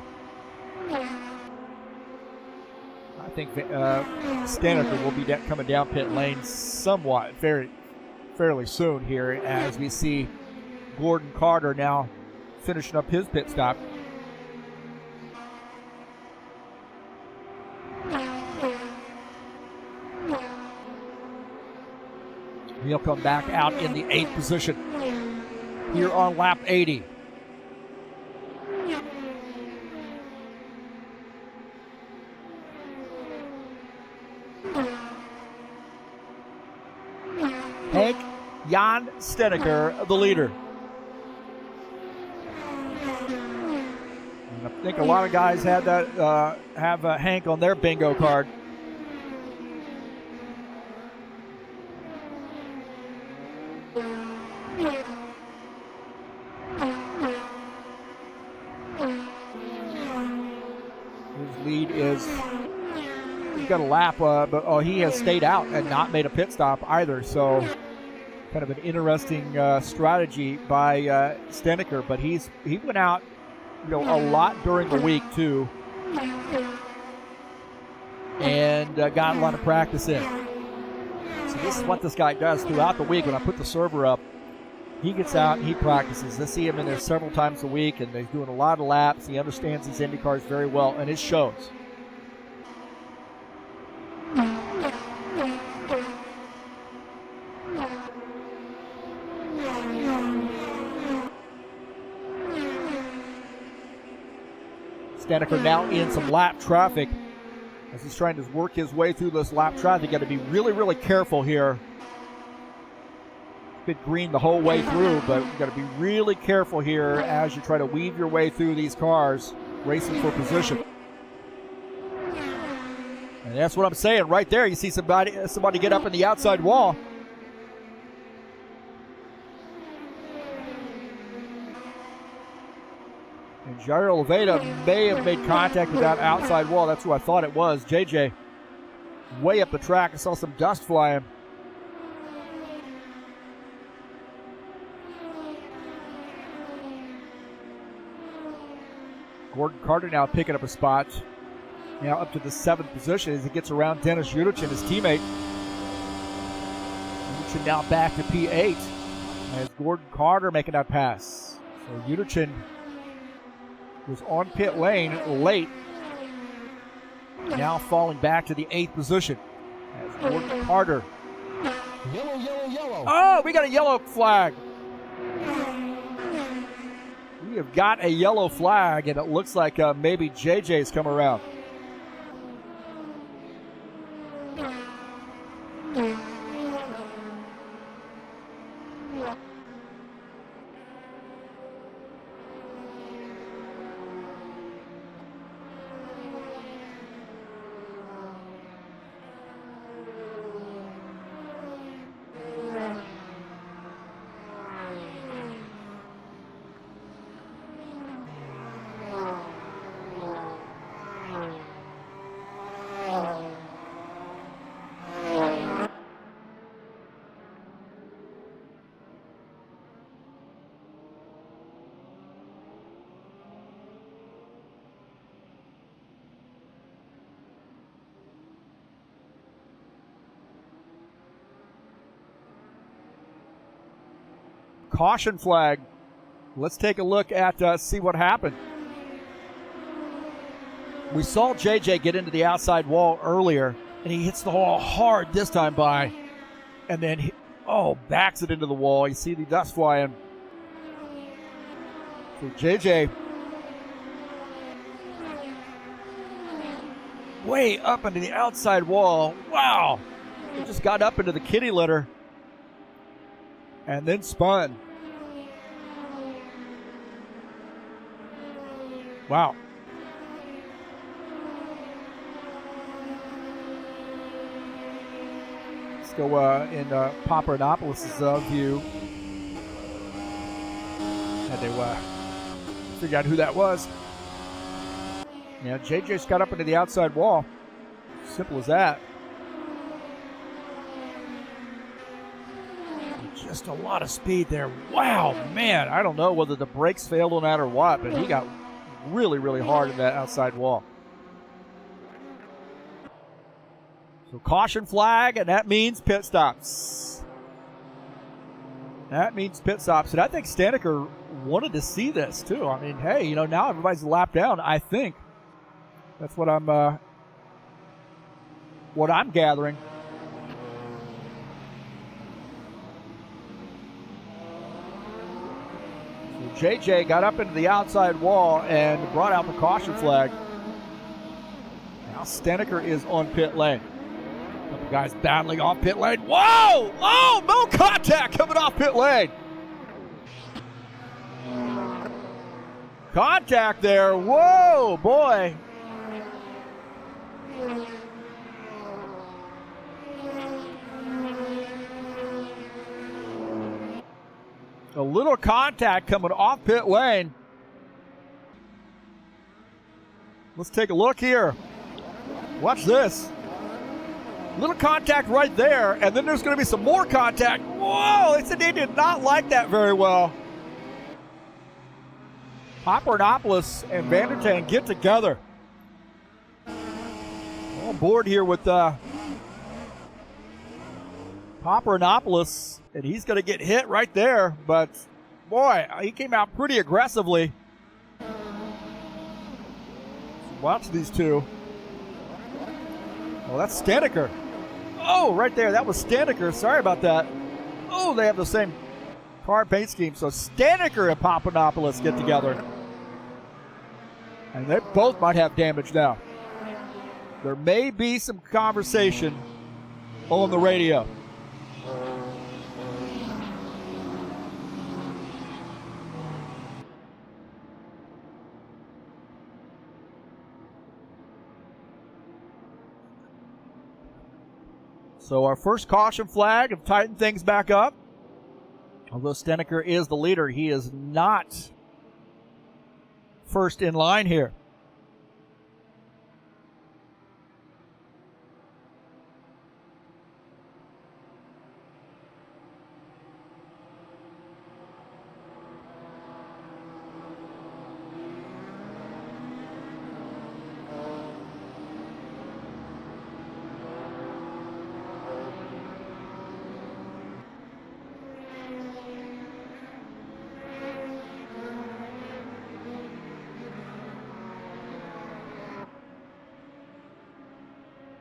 think Staniker will be coming down pit lane somewhat, fairly soon here as we see Gordon Carter now finishing up his pit stop. He'll come back out in the 8th position here on lap 80. Hank Jan Staniker, the leader. And I think a lot of guys had that have Hank on their bingo card. His lead is, he's got a lap, but he has stayed out and not made a pit stop either. So kind of an interesting strategy by Staniker, but he went out, a lot during the week too, and got a lot of practice in. So this is what this guy does throughout the week. When I put the server up, he gets out and he practices. I see him in there several times a week, and he's doing a lot of laps. He understands these Indy cars very well, and it shows. Staniker now in some lap traffic as he's trying to work his way through this lap traffic. Got to be really, really careful here. Been green the whole way through, but you've got to be really careful here as you try to weave your way through these cars racing for position. And that's what I'm saying right there. You see somebody get up in the outside wall. And Jair Oliveira may have made contact with that outside wall. That's who I thought it was. JJ way up the track. I saw some dust flying. Gordon Carter now picking up a spot. Now up to the 7th position as he gets around Dennis Udich and his teammate. Udich now back to P8 as Gordon Carter making that pass. So Udich was on pit lane late. Now falling back to the 8th position as Gordon Carter. Yellow, yellow, yellow. Oh, we got a yellow flag. We have got a yellow flag, and it looks like maybe JJ's come around. Caution flag. Let's take a look at see what happened. We saw JJ get into the outside wall earlier, and he hits the wall hard this time by, and then backs it into the wall. You see the dust flying. So JJ way up into the outside wall. Wow. He just got up into the kitty litter and then spun. Wow. Let's go in Papadopoulos' view. Had to figure out who that was. Yeah, JJ's got up into the outside wall. Simple as that. Just a lot of speed there. Wow, man. I don't know whether the brakes failed on that or what, but he got really, really hard in that outside wall. So caution flag, and that means pit stops. That means pit stops. And I think Staniker wanted to see this, too. I mean, hey, you know, now everybody's a lap down, I think. That's what I'm gathering. So JJ got up into the outside wall and brought out the caution flag. Now Staniker is on pit lane. The guys battling off pit lane. Whoa! Oh, no contact coming off pit lane. Contact there. Whoa, boy. A little contact coming off pit lane. Let's take a look here. Watch this. Little contact right there, and then there's going to be some more contact. Whoa, they did not like that very well. Papadopoulos and Vandertain get together. On board here with Papadopoulos, and he's going to get hit right there, but boy, he came out pretty aggressively. Watch these two. Oh, that's Staniker. Oh, right there. That was Staniker. Sorry about that. Oh, they have the same car paint scheme. So Staniker and Papadopoulos get together. And they both might have damage now. There may be some conversation on the radio. So our first caution flag have tightened things back up. Although Staniker is the leader, he is not first in line here.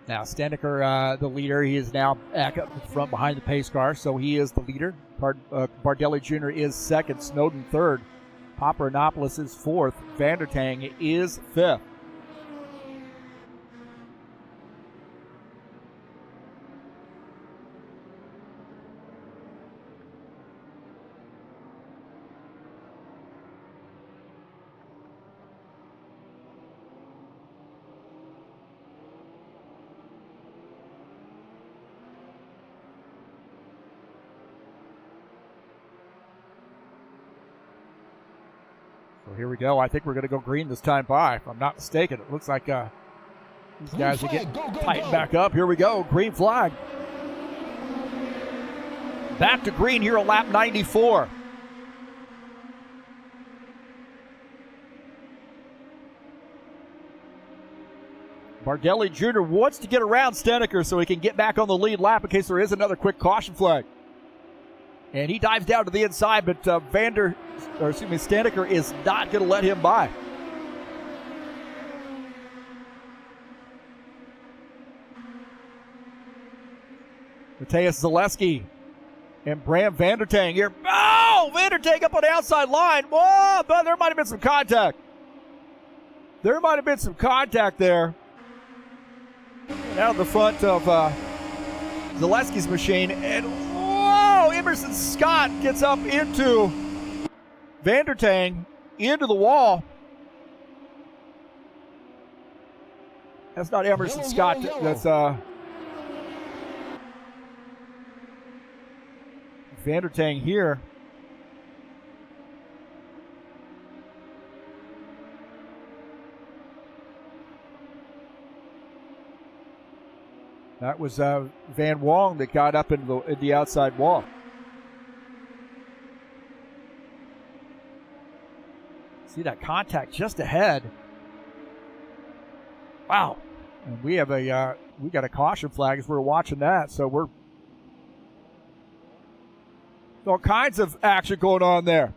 Now, Staniker, the leader, he is now back up in front behind the pace car, so he is the leader. Bardelli Jr. is second, Snowden third, Papadopoulos is fourth, Vandertang is fifth. So here we go. I think we're going to go green this time by, if I'm not mistaken. It looks like these guys are getting tightened back up. Here we go. Green flag. Back to green here on lap 94. Bardelli Jr. wants to get around Staniker so he can get back on the lead lap in case there is another quick caution flag. And he dives down to the inside, but Staniker is not going to let him by. Matthias Zaleski and Bram Vandertang here. Oh, Vandertang up on the outside line. Whoa, but there might have been some contact. There might have been some contact there. out the front of Zaleski's machine, and whoa, Emerson Scott gets up into Vandertang, into the wall. That's not Emerson Scott. That's Vandertang here. That was Van Wong that got up in the outside wall. See that contact just ahead. Wow. And we have we got a caution flag as we're watching that, so we're all kinds of action going on there.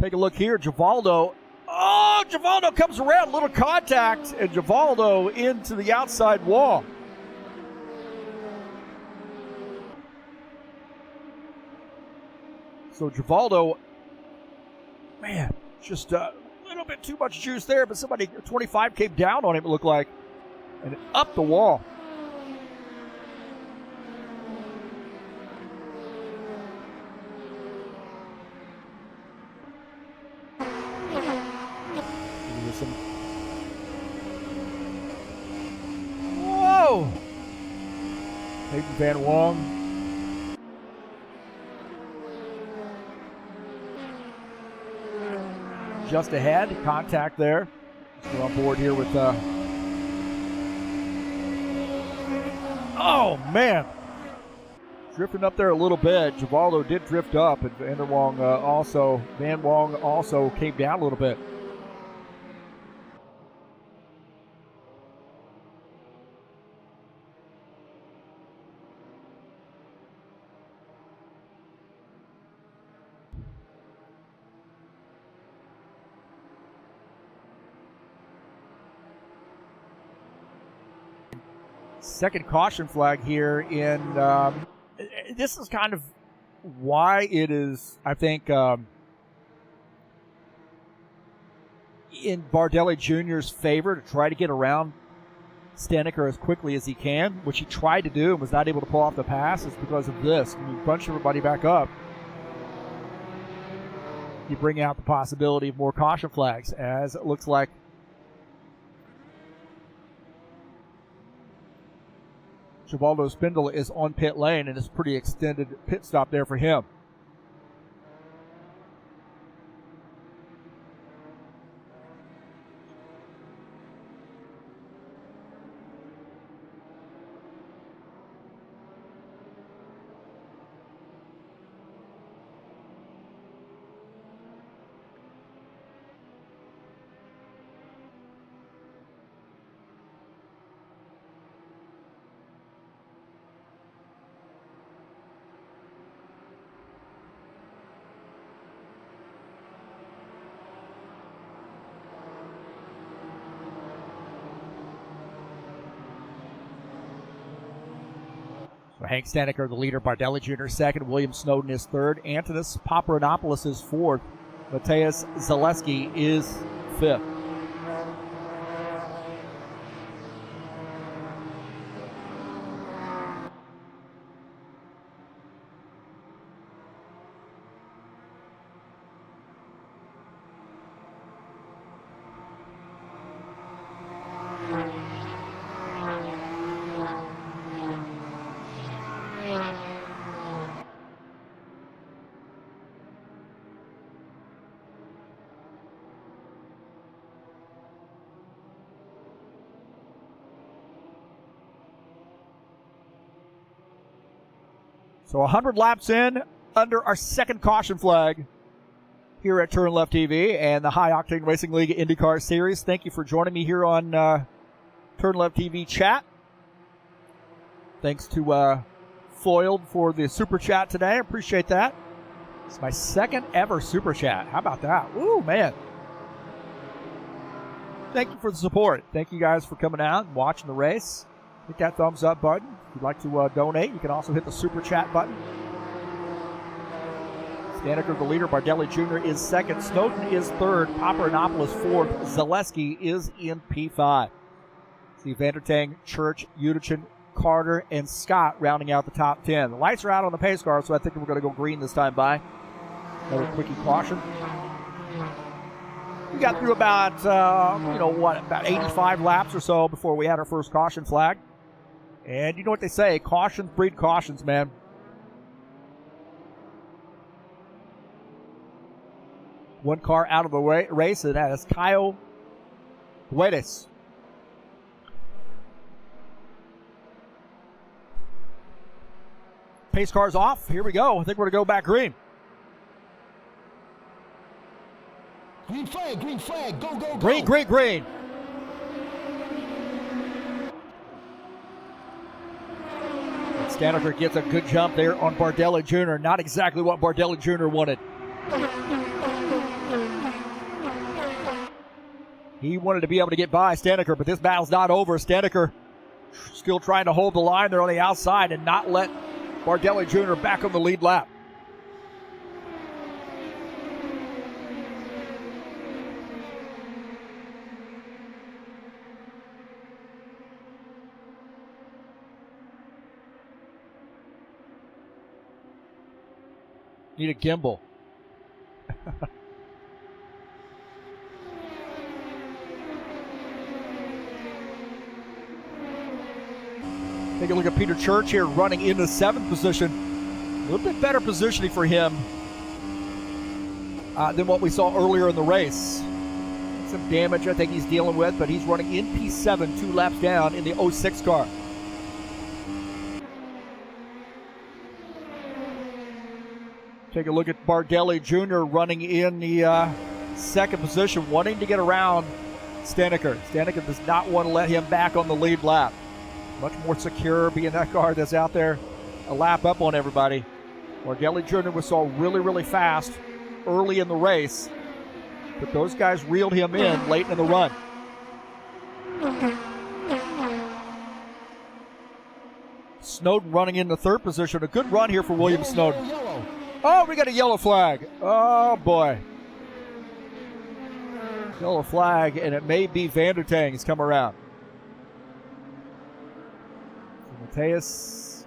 Take a look here, Givaldo. Oh, Givaldo comes around, little contact, and Givaldo into the outside wall. So Givaldo, man, just a little bit too much juice there, but somebody, 25 came down on him, it looked like, and up the wall. Whoa! Hayden Van Wong. Just ahead, contact there. We're on board here with oh man, drifting up there a little bit. Givaldo did drift up, and Van Wong also came down a little bit. Second caution flag here in this is kind of why it is, I think, in Bardelli Jr.'s favor to try to get around Staniker as quickly as he can, which he tried to do and was not able to pull off the pass. Is because of this. When you bunch everybody back up, you bring out the possibility of more caution flags, as it looks like Givaldo Spindle is on pit lane, and it's a pretty extended pit stop there for him. Hank Staniker, the leader. Bardelli Jr. second. William Snowden is third. Antonis Paparanopoulos is fourth. Mateusz Zaleski is fifth. So 100 laps in, under our second caution flag here at TurnLeftTV and the High Octane Racing League IndyCar Series. Thank you for joining me here on TurnLeftTV chat. Thanks to Foiled for the super chat today. I appreciate that. It's my second ever super chat. How about that? Ooh, man. Thank you for the support. Thank you guys for coming out and watching the race. Hit that thumbs up button. If you'd like to donate, you can also hit the super chat button. Staniker the leader. Bardelli Jr. is second. Snowden is third. Paparanopoulos fourth. Zaleski is in P5. See Vandertang, Church, Udichin, Carter, and Scott rounding out the top 10. The lights are out on the pace car, so I think we're going to go green this time by. Another quickie caution. We got through about, about 85 laps or so before we had our first caution flag. And you know what they say, cautions breed cautions, man. One car out of the race, and that is Kyle Guedes. Pace car's off. Here we go. I think we're going to go back green. Green flag, go, go, go. Green, green, green. Staniker gets a good jump there on Bardelli Jr. Not exactly what Bardelli Jr. wanted. He wanted to be able to get by Staniker, but this battle's not over. Staniker still trying to hold the line there on the outside and not let Bardelli Jr. back on the lead lap. Need a gimbal. Take a look at Peter Church here running into 7th position. A little bit better positioning for him than what we saw earlier in the race. Some damage I think he's dealing with, but he's running in P7, 2 laps down in the 06 car. Take a look at Bardelli Jr. running in the 2nd position, wanting to get around Staniker. Staniker does not want to let him back on the lead lap. Much more secure being that car that's out there a lap up on everybody. Bardelli Jr. was so really, really fast early in the race, but those guys reeled him in late in the run. Snowden running in the 3rd position. A good run here for William Snowden. Yellow. Oh, we got a yellow flag. Oh, boy. Yellow flag, and it may be Vandertang. He's come around. Mateus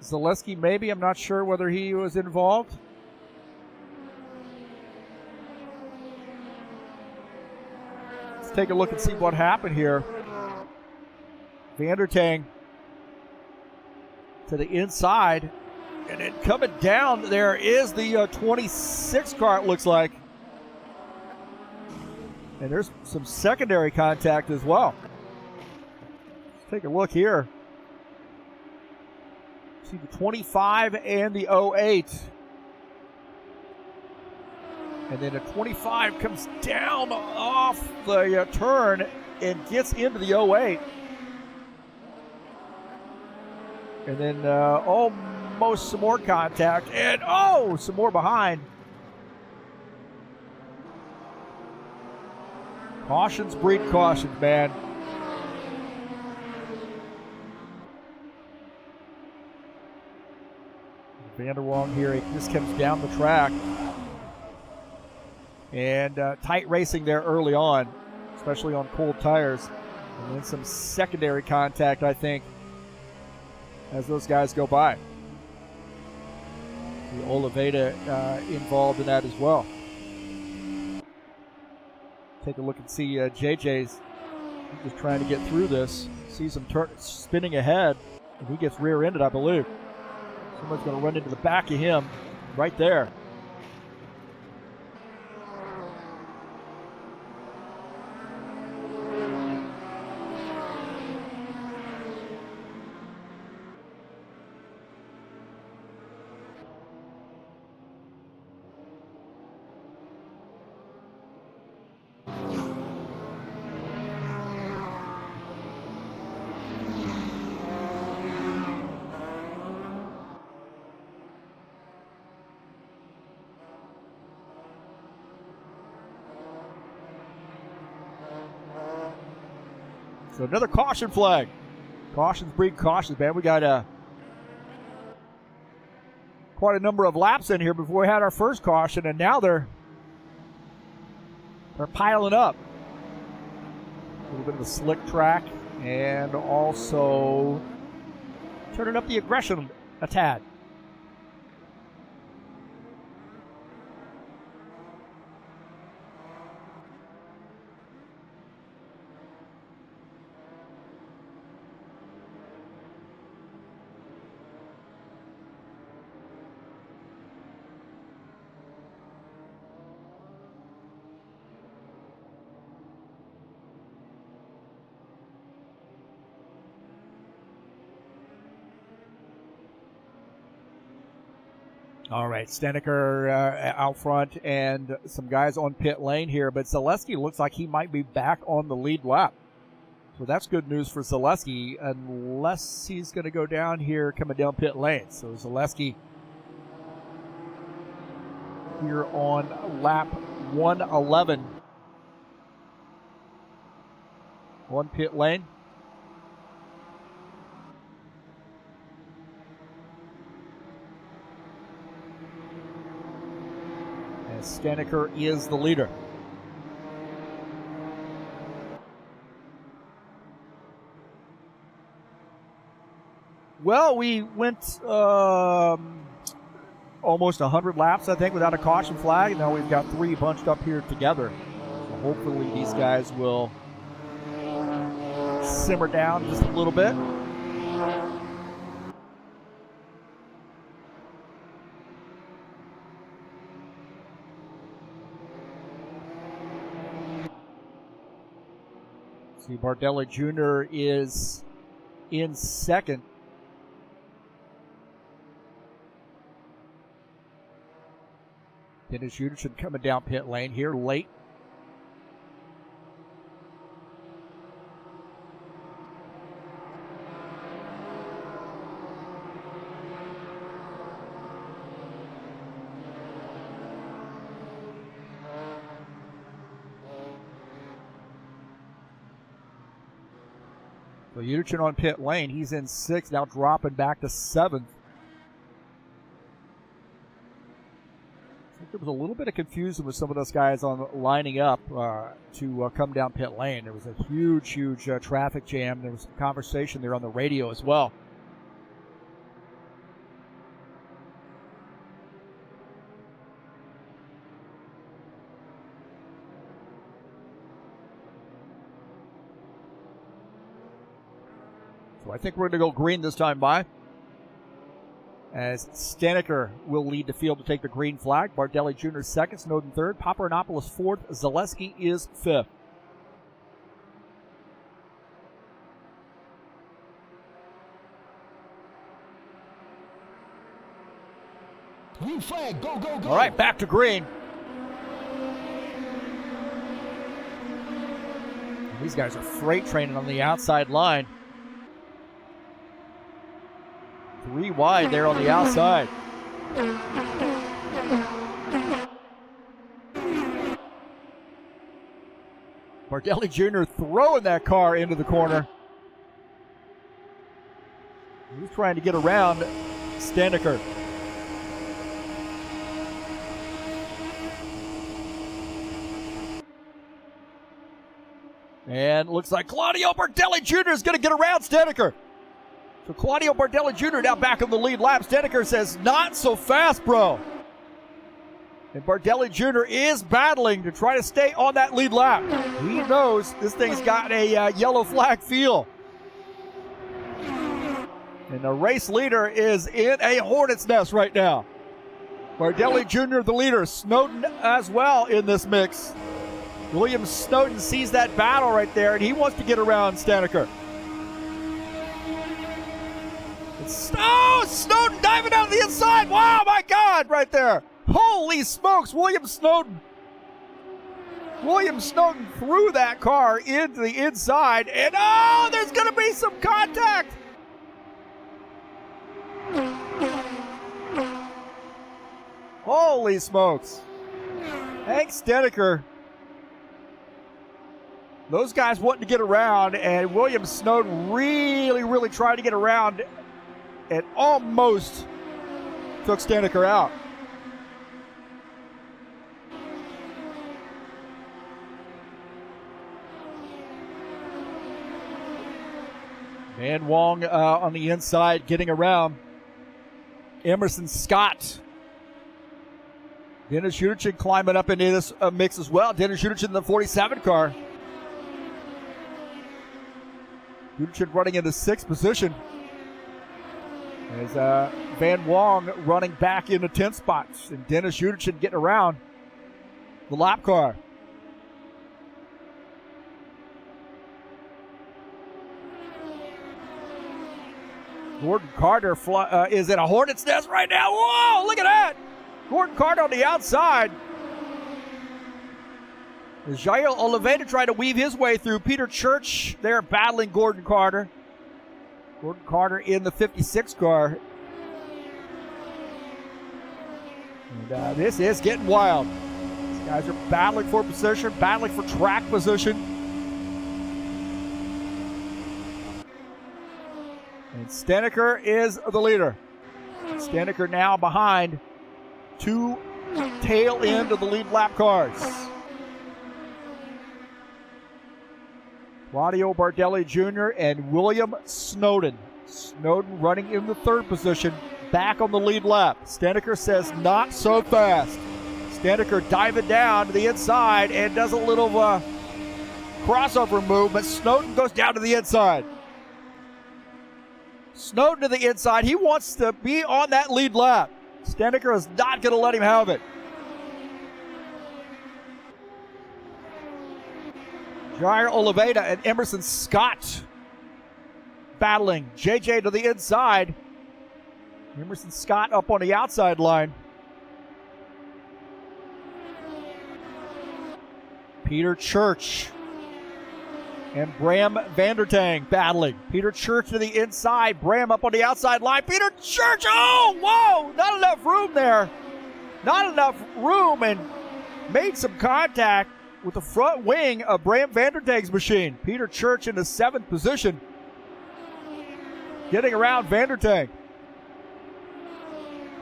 Zaleski, maybe. I'm not sure whether he was involved. Let's take a look and see what happened here. Vandertang to the inside. And then coming down there is the 26 car, it looks like. And there's some secondary contact as well. Let's take a look here. See the 25 and the 08. And then the 25 comes down off the turn and gets into the 08. And then almost some more contact. And some more behind. Cautions breed cautions, man. Vanderwong here, he just comes down the track. And tight racing there early on, especially on cold tires. And then some secondary contact, I think, as those guys go by. The Oliveira involved in that as well. Take a look and see JJ's just trying to get through this. Sees him spinning ahead, and he gets rear-ended, I believe. Someone's going to run into the back of him right there. So another caution flag. Cautions breed cautions, man. We got quite a number of laps in here before we had our first caution, and now they're piling up. A little bit of a slick track, and also turning up the aggression a tad. All right, Steneker out front and some guys on pit lane here, but Zaleski looks like he might be back on the lead lap. So that's good news for Zaleski, unless he's going to go down here coming down pit lane. So Zaleski here on lap 111 on pit lane. Steneker is the leader. Well, we went almost 100 laps, I think, without a caution flag. Now we've got 3 bunched up here together. So hopefully these guys will simmer down just a little bit. See, Bardelli Jr. is in second. Dennis Uderson coming down pit lane here late. So Uderson on pit lane. He's in 6th, now dropping back to 7th. I think there was a little bit of confusion with some of those guys on lining up to come down pit lane. There was a huge traffic jam. There was some conversation there on the radio as well. So I think we're going to go green this time by, as Steneker will lead the field to take the green flag. Bardelli Jr. 2nd, Snowden 3rd, Paparanopoulos 4th, Zaleski is 5th. Green flag, go, go, go. All right, back to green. These guys are freight training on the outside line. 3 wide there on the outside. Bardelli Jr. throwing that car into the corner. He's trying to get around Steneker. And looks like Claudio Bardelli Jr. is going to get around Steneker. So Claudio Bardelli Jr. now back on the lead lap. Steneker says, not so fast, bro. And Bardelli Jr. is battling to try to stay on that lead lap. He knows this thing's got a yellow flag feel. And the race leader is in a hornet's nest right now. Bardelli Jr. the leader. Snowden as well in this mix. William Snowden sees that battle right there, and he wants to get around Steneker. Oh, Snowden diving down the inside. Wow, my God, right there. Holy smokes, William Snowden. William Snowden threw that car into the inside, and oh, there's going to be some contact. Holy smokes. Hank Steneker. Those guys wanting to get around, and William Snowden really tried to get around and almost took Staniker out. Van Wong on the inside getting around. Emerson Scott. Dennis Yuderchin climbing up into this mix as well. Dennis Yuderchin in the 47 car. Yuderchin running in the 6th position. As Van Wong running back into 10 spots. And Dennis Yuderchin getting around the lap car. Gordon Carter is in a hornet's nest right now. Whoa, look at that. Gordon Carter on the outside. As Jair Oliveira trying to weave his way through. Peter Church there battling Gordon Carter. Gordon Carter in the 56 car. And this is getting wild. These guys are battling for position, battling for track position. And Staniker is the leader. Staniker now behind 2 tail end of the lead lap cars. Claudio Bardelli Jr. and William Snowden. Snowden running in the 3rd position, back on the lead lap. Staniker says not so fast. Staniker diving down to the inside and does a little crossover move, but Snowden goes down to the inside. Snowden to the inside. He wants to be on that lead lap. Staniker is not going to let him have it. Jair Oliveira and Emerson Scott battling. JJ to the inside. Emerson Scott up on the outside line. Peter Church and Bram Vandertang battling. Peter Church to the inside. Bram up on the outside line. Peter Church, oh, whoa, not enough room there. Not enough room, and made some contact with the front wing of Bram Vandertang's machine. Peter Church in the 7th position. Getting around Vandertang.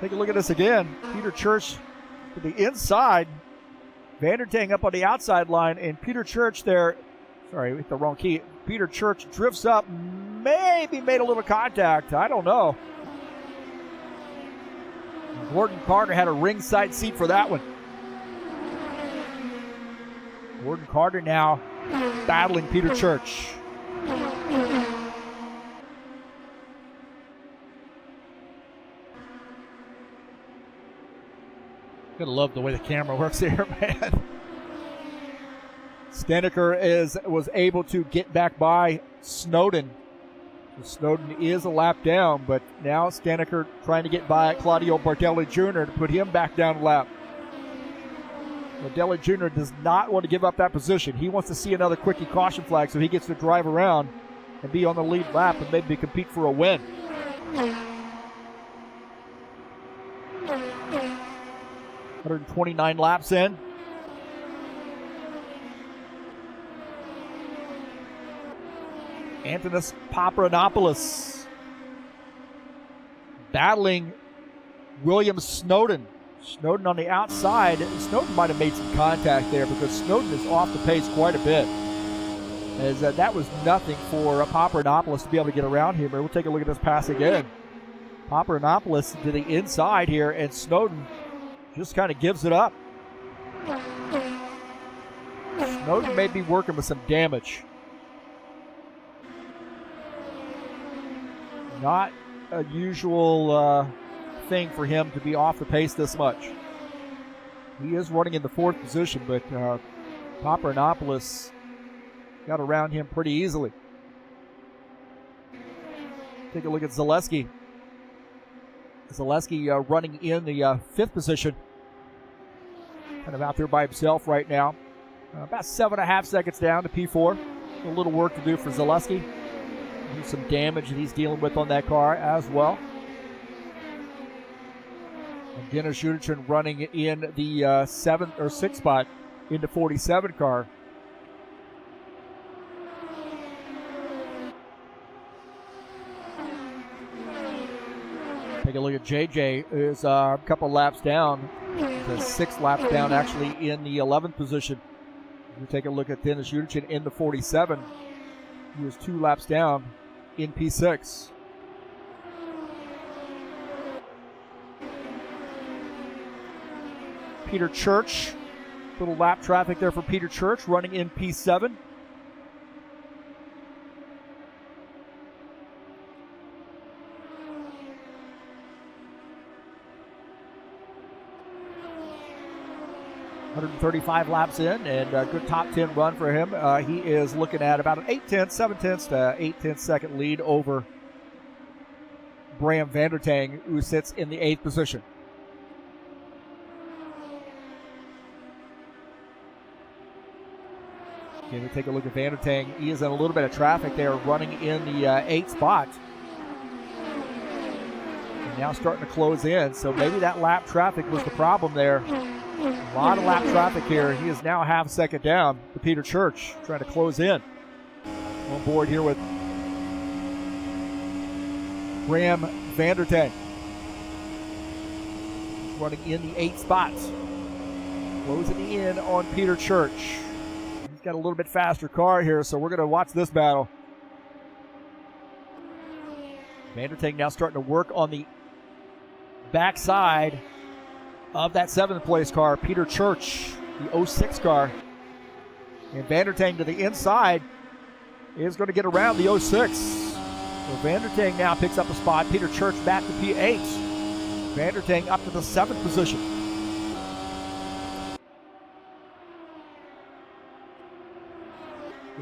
Take a look at this again. Peter Church to the inside. Vandertang up on the outside line, and Peter Church there. Sorry, hit the wrong key. Peter Church drifts up, maybe made a little contact. I don't know. Gordon Carter had a ringside seat for that one. Gordon Carter now battling Peter Church. Gotta love the way the camera works here, man. Staniker was able to get back by Snowden. Snowden is a lap down, but now Staniker trying to get by Claudio Bardelli Jr. to put him back down lap. Bardelli Jr. does not want to give up that position. He wants to see another quickie caution flag so he gets to drive around and be on the lead lap and maybe compete for a win. $129 laps in. Antonis Papadopoulos battling William Snowden. Snowden on the outside. Snowden might have made some contact there because Snowden is off the pace quite a bit. As that was nothing for Papadopoulos to be able to get around here. But we'll take a look at this pass again. Papadopoulos to the inside here, and Snowden just kind of gives it up. Snowden may be working with some damage. Not a usual thing for him to be off the pace this much. He is running in the 4th position, but Papadopoulos got around him pretty easily. Take a look at Zaleski. Zaleski running in the 5th position. Kind of out there by himself right now. About 7.5 seconds down to P4. A little work to do for Zaleski. Some damage that he's dealing with on that car as well. And Dennis Yuderchin running in the 7th or 6th spot in the 47 car. Take a look at JJ, who's a couple laps down. He's 6 laps down, actually, in the 11th position. You take a look at Dennis Udichin in the 47. He was 2 laps down in P6. Peter Church, little lap traffic there for Peter Church, running in P7. .135 laps in, and a good top 10 run for him. He is looking at about an 7/10 to 8/10 second lead over Bram Vandertang, who sits in the 8th position. Okay, we take a look at Vandertang. He is in a little bit of traffic there, running in the 8th spot. And now starting to close in, so maybe that lap traffic was the problem there. A lot of lap traffic here. He is now half a second down to Peter Church, trying to close in. On board here with Bram Vandertang, running in the 8th spot. Closing in on Peter Church. He's got a little bit faster car here, so we're going to watch this battle. Vandertang now starting to work on the backside of that 7th place car, Peter Church, the 06 car. And Vandertang to the inside is going to get around the 06. So Vandertang now picks up a spot. Peter Church back to P8. Vandertang up to the 7th position.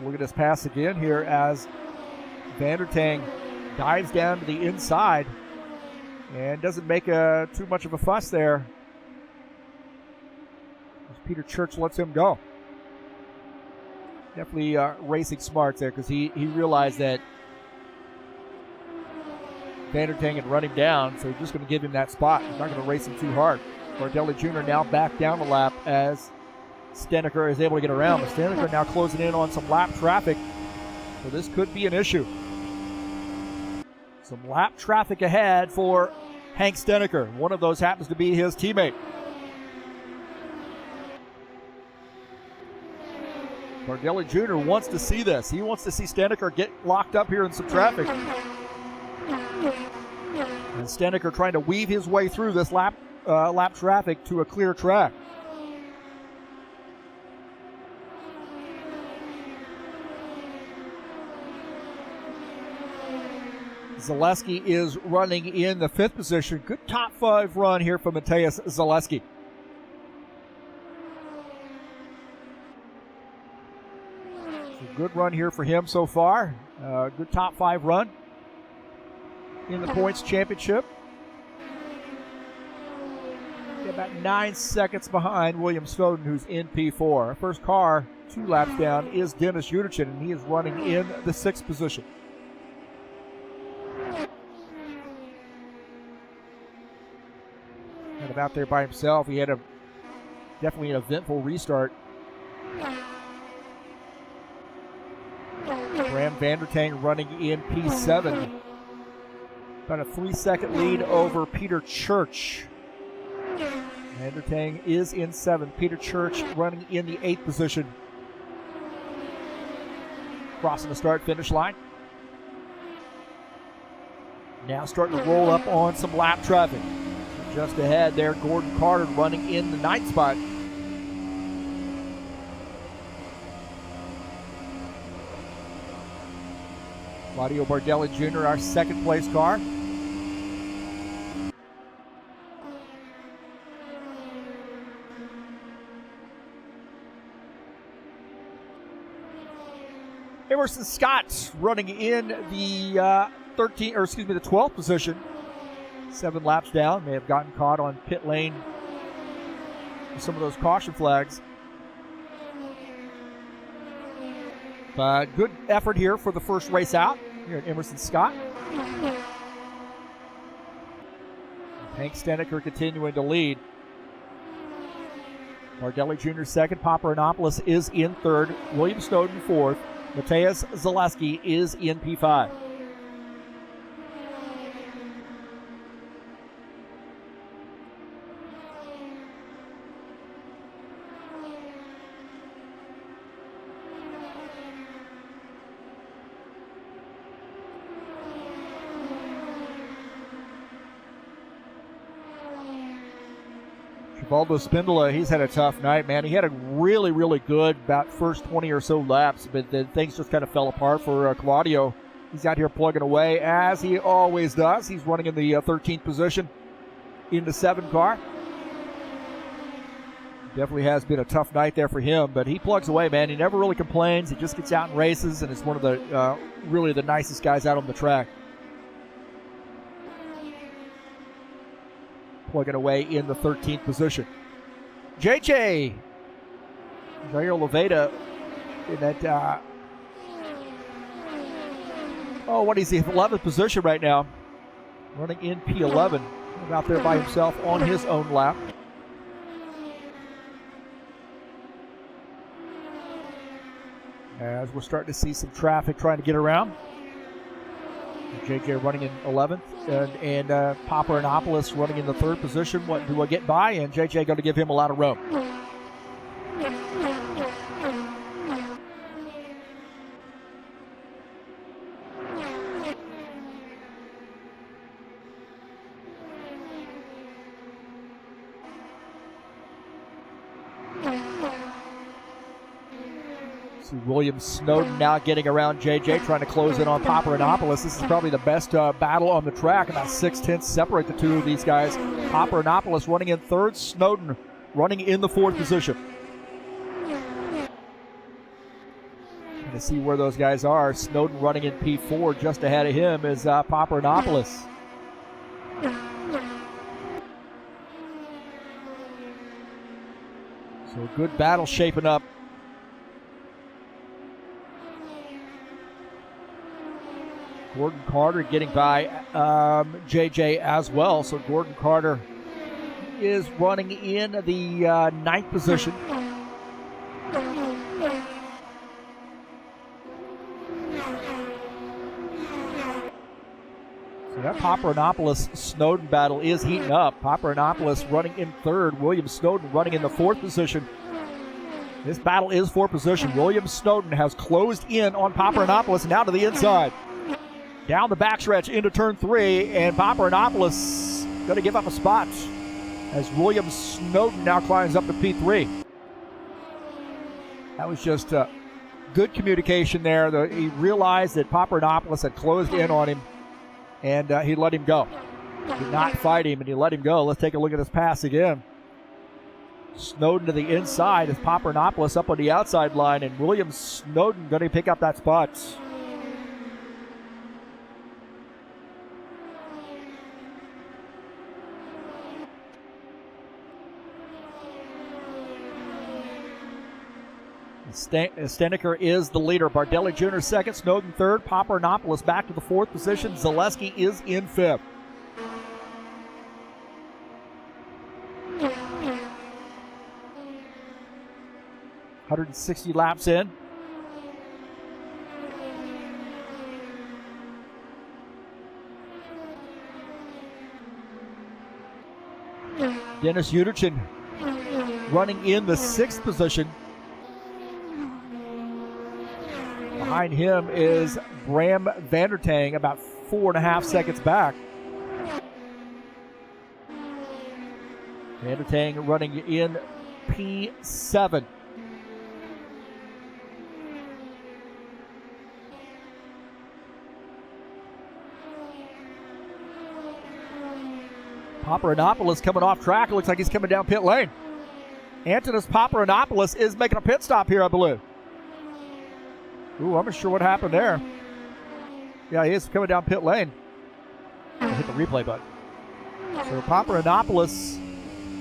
Look at this pass again here as Vandertang dives down to the inside and doesn't make too much of a fuss there. Peter Church lets him go. Definitely racing smarts there, because he realized that Vandertang had run him down, so he's just going to give him that spot. He's not going to race him too hard. Bardelli Jr. now back down the lap as Steneker is able to get around. But Steneker now closing in on some lap traffic, so this could be an issue. Some lap traffic ahead for Hank Steneker. One of those happens to be his teammate. Bardelli Jr. wants to see this. He wants to see Steneker get locked up here in some traffic. And Steneker trying to weave his way through this lap traffic to a clear track. Zaleski is running in the 5th position. Good top 5 run here for Mateusz Zaleski. Good run here for him so far. Good top 5 run in the points championship. About 9 seconds behind William Snowden, who's in P4. First car 2 laps down is Dennis Udichin, and he is running in the 6th position. Kind of out there by himself. He had definitely an eventful restart. Bram Vandertang running in P7. About a 3-second lead over Peter Church. Vandertang is in 7th. Peter Church running in the 8th position. Crossing the start-finish line. Now starting to roll up on some lap traffic. Just ahead there, Gordon Carter running in the 9th spot. Claudio Bardelli Jr., our 2nd place car. Emerson Scott running in the 12th position. 7 laps down. May have gotten caught on pit lane with some of those caution flags. But good effort here for the first race out here at Emerson Scott. Hank Steneker continuing to lead. Bardelli Jr. 2nd. Paparanopoulos is in 3rd. William Snowden 4th. Mateusz Zaleski is in P5. Valdo Spindola, he's had a tough night, man. He had a really, really good about first 20 or so laps, but then things just kind of fell apart for Claudio. He's out here plugging away, as he always does. He's running in the 13th position in the 7 car. Definitely has been a tough night there for him, but he plugs away, man. He never really complains. He just gets out and races, and is one of the really the nicest guys out on the track. Plugging away in the 13th position. JJ Jair Leveda in that, what is he, 11th position right now. Running in P11. Out there by himself on his own lap. As we're starting to see some traffic trying to get around. JJ running in 11th, and Paparanopoulos running in the 3rd position. What do I get by? And JJ going to give him a lot of room. See William Snowden now getting around JJ, trying to close in on Paparanopoulos. This is probably the best battle on the track. About 6/10 separate the two of these guys. Paparanopoulos running in 3rd, Snowden running in the 4th position. And to see where those guys are, Snowden running in P4, just ahead of him is Paparanopoulos. So a good battle shaping up. Gordon Carter getting by JJ as well. So Gordon Carter is running in the 9th position. So that Paparanopoulos-Snowden battle is heating up. Paparanopoulos running in 3rd. William Snowden running in the 4th position. This battle is for position. William Snowden has closed in on Paparanopoulos, now to the inside. Down the backstretch into turn 3, and Paparanopoulos going to give up a spot as William Snowden now climbs up to P3. That was just good communication there. He realized that Paparanopoulos had closed in on him, and he let him go. Did not fight him, and he let him go. Let's take a look at this pass again. Snowden to the inside as Paparanopoulos up on the outside line, and William Snowden going to pick up that spot. Steneker is the leader. Bardelli Jr. 2nd, Snowden 3rd, Paparanopoulos back to the 4th position. Zaleski is in 5th. $160 laps in. Dennis Uderchin running in the 6th position. Behind him is Bram Vandertang, about 4.5 seconds back. Vandertang running in P7. Paparanopoulos coming off track. It looks like he's coming down pit lane. Antonis Paparanopoulos is making a pit stop here, I believe. Ooh, I'm not sure what happened there. Yeah, he is coming down pit lane. I'll hit the replay button. So Paparanopoulos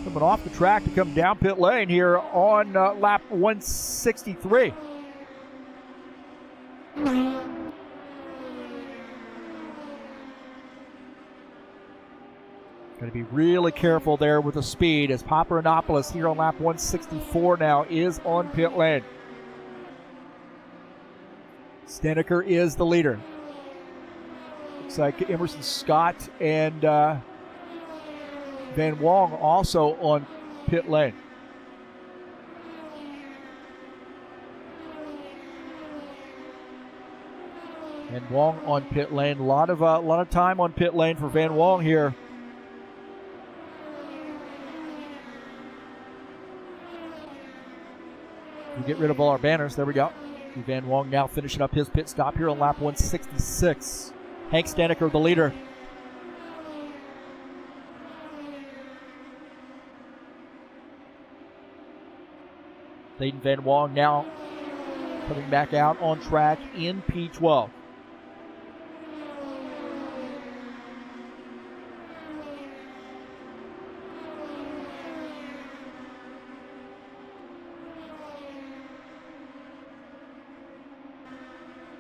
coming off the track to come down pit lane here on lap 163. Going to be really careful there with the speed as Paparanopoulos here on lap 164 now is on pit lane. Steneker is the leader. Looks like Emerson Scott and Van Wong also on pit lane. And Wong on pit lane. A lot of time on pit lane for Van Wong here. get rid of all our banners. There we go. Van Wong now finishing up his pit stop here on lap 166. Hank Staneker, the leader. Leighton Van Wong now coming back out on track in P12.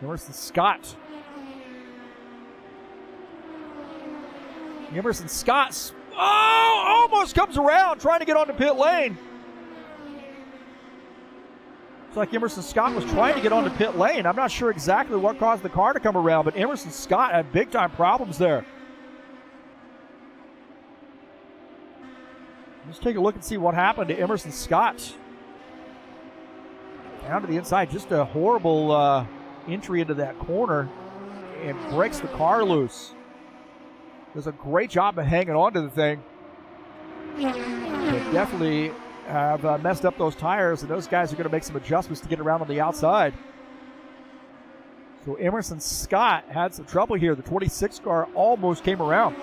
Emerson Scott. Emerson Scott, almost comes around trying to get onto pit lane. It's like Emerson Scott was trying to get onto pit lane. I'm not sure exactly what caused the car to come around, but Emerson Scott had big time problems there. Let's take a look and see what happened to Emerson Scott. Down to the inside, just a horrible entry into that corner and breaks the car loose. Does a great job of hanging on to the thing. They definitely have messed up those tires, and those guys are going to make some adjustments to get around on the outside. So Emerson Scott had some trouble here. The 26 car almost came around.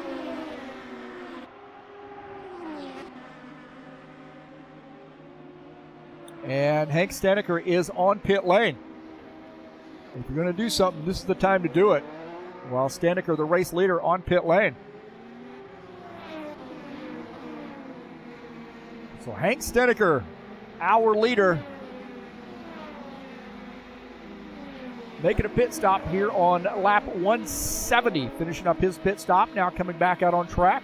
And Hank Staneker is on pit lane. If you're going to do something, this is the time to do it. While Staneker, the race leader, on pit lane. So Hank Staneker, our leader, making a pit stop here on lap 170. Finishing up his pit stop, now coming back out on track.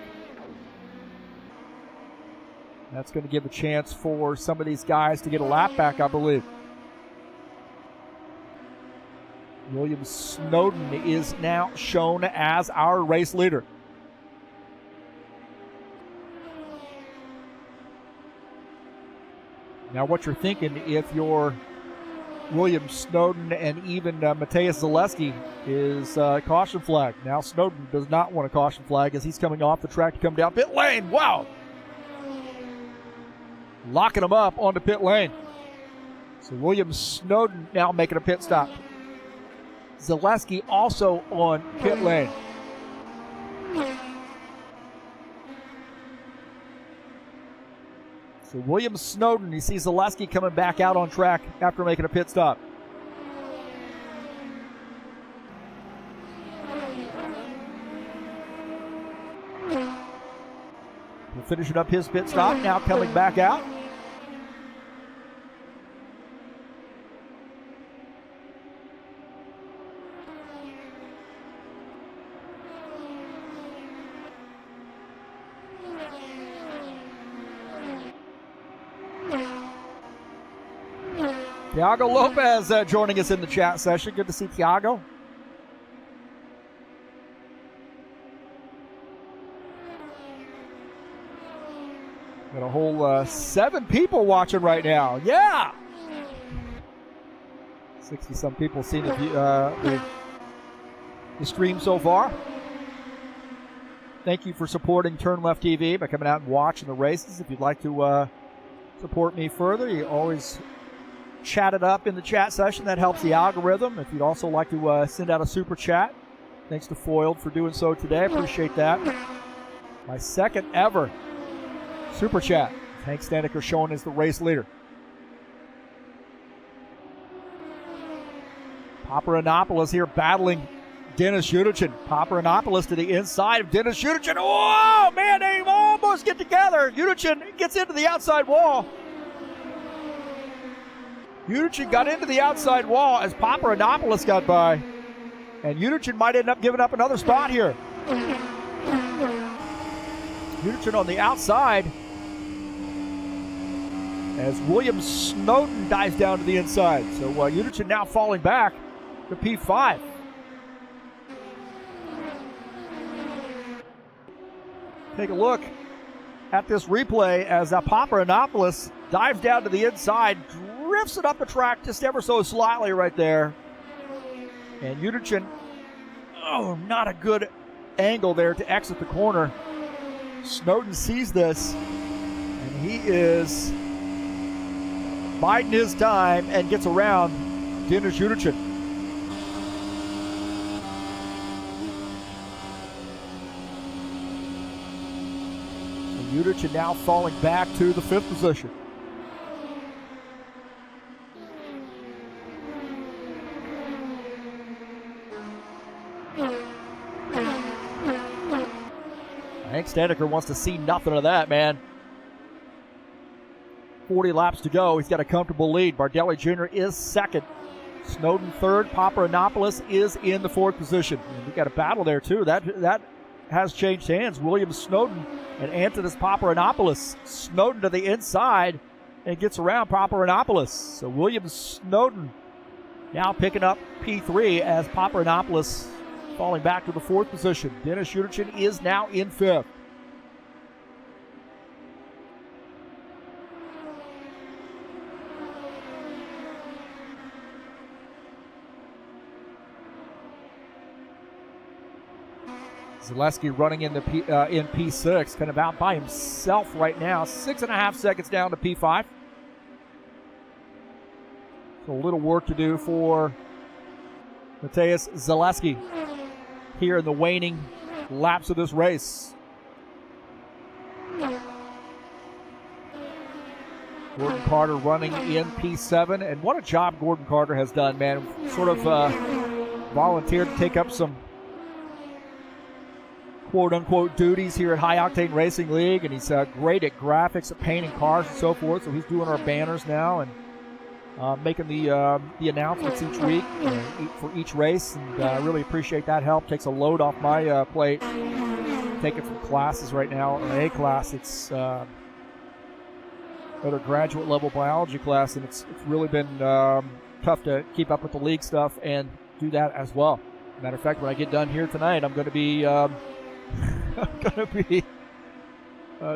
That's going to give a chance for some of these guys to get a lap back, I believe. William Snowden is now shown as our race leader. Now what you're thinking, if you're William Snowden and even Matthias Zaleski, is caution flag. Now Snowden does not want a caution flag as he's coming off the track to come down pit lane. Wow! Locking him up onto pit lane. So William Snowden now making a pit stop. Zaleski also on pit lane. So William Snowden, you see Zaleski coming back out on track after making a pit stop. We're finishing up his pit stop, now coming back out. Thiago Lopez joining us in the chat session. Good to see Thiago. Got a whole 7 people watching right now. Yeah! 60-some people seen the stream so far. Thank you for supporting TurnLeftTV by coming out and watching the races. If you'd like to support me further, you always chat it up in the chat session. That helps the algorithm. If you'd also like to send out a super chat, thanks to Foiled for doing so today. I appreciate that. My second ever super chat. Hank Staneker shown as the race leader. Paparanopoulos here battling Dennis Yudichin. Paparanopoulos to the inside of Dennis Yudichin. Oh, man, they almost get together. Yudichin gets into the outside wall. Yudichin got into the outside wall as Paparanopoulos got by. And Yudichin might end up giving up another spot here. Yudichin on the outside as William Snowden dives down to the inside. So Yudichin now falling back to P5. Take a look at this replay as Paparanopoulos dives down to the inside, drifts it up the track just ever so slightly right there. And Yudichin, not a good angle there to exit the corner. Snowden sees this, and he is biding his time and gets around Denis Yudichin. Yudichin now falling back to the 5th position. Hank Staniker wants to see nothing of that, man. 40 laps to go. He's got a comfortable lead. Bardelli Jr. is 2nd. Snowden 3rd. Paparanopoulos is in the 4th position. And we got a battle there, too. That has changed hands. William Snowden and Antonis Paparanopoulos. Snowden to the inside and gets around Paparanopoulos. So William Snowden now picking up P3 as Paparanopoulos falling back to the 4th position. Denis Yudichin is now in 5th. Zaleski running in P6, kind of out by himself right now. 6.5 seconds down to P5. So a little work to do for Mateusz Zaleski here in the waning laps of this race. Gordon Carter running in P7, and what a job Gordon Carter has done, man. Sort of volunteered to take up some quote-unquote duties here at High Octane Racing League, and he's great at graphics, at painting cars and so forth, so he's doing our banners now and making the announcements each week for each race, and I really appreciate that help. Takes a load off my plate. Taking some classes right now, an A class. It's another graduate level biology class, and it's really been tough to keep up with the league stuff and do that as well. Matter of fact, when I get done here tonight, I'm going to be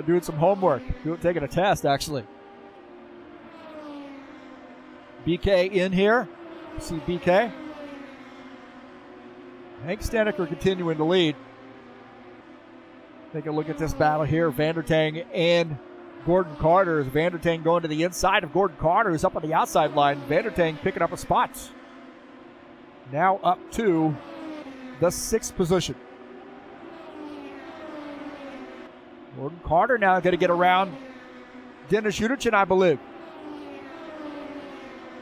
doing some homework, taking a test actually. BK in here. See BK. Hank Staniker continuing to lead. Take a look at this battle here. Vandertang and Gordon Carter. Is Vandertang going to the inside of Gordon Carter, who's up on the outside line. Vandertang picking up a spot. Now up to the 6th position. Gordon Carter now going to get around Denis Yudichin, I believe.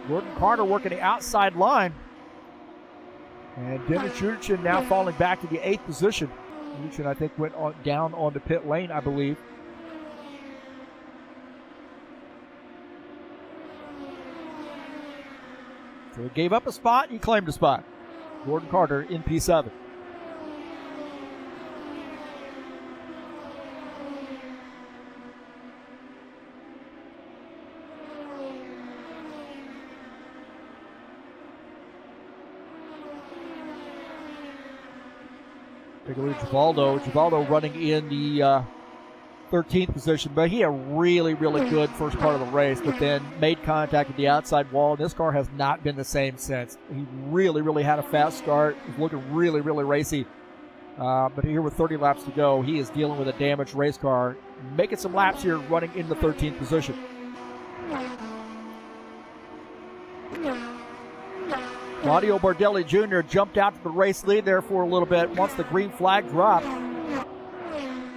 Gordon Carter working the outside line. And Denis Yudichin now falling back to the 8th position. Yudichin, I think, went down on the pit lane, I believe. So he gave up a spot, he claimed a spot. Gordon Carter in P7. Take a look at Givaldo. Givaldo running in the 13th position, but he had a really, really good first part of the race, but then made contact at the outside wall. This car has not been the same since. He really, really had a fast start. He's looking really, really racy. But here with 30 laps to go, he is dealing with a damaged race car. Making some laps here, running in the 13th position. Claudio Bardelli Jr. jumped out to the race lead there for a little bit once the green flag dropped.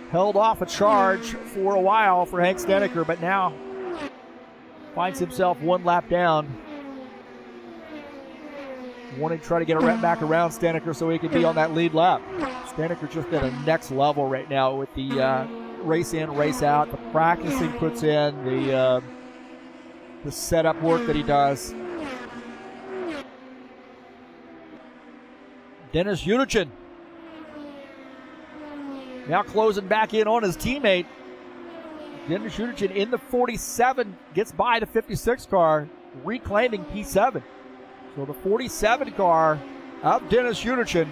Held off a charge for a while for Hank Staniker, but now finds himself one lap down. Wanting to try to get back around Staniker so he can be on that lead lap. Staniker just at a next level right now with the race in, race out, the practicing puts in, the setup work that he does. Denis Yudichin now closing back in on his teammate. Denis Yudichin in the 47 gets by the 56 car, reclaiming P7. So the 47 car of Denis Yudichin,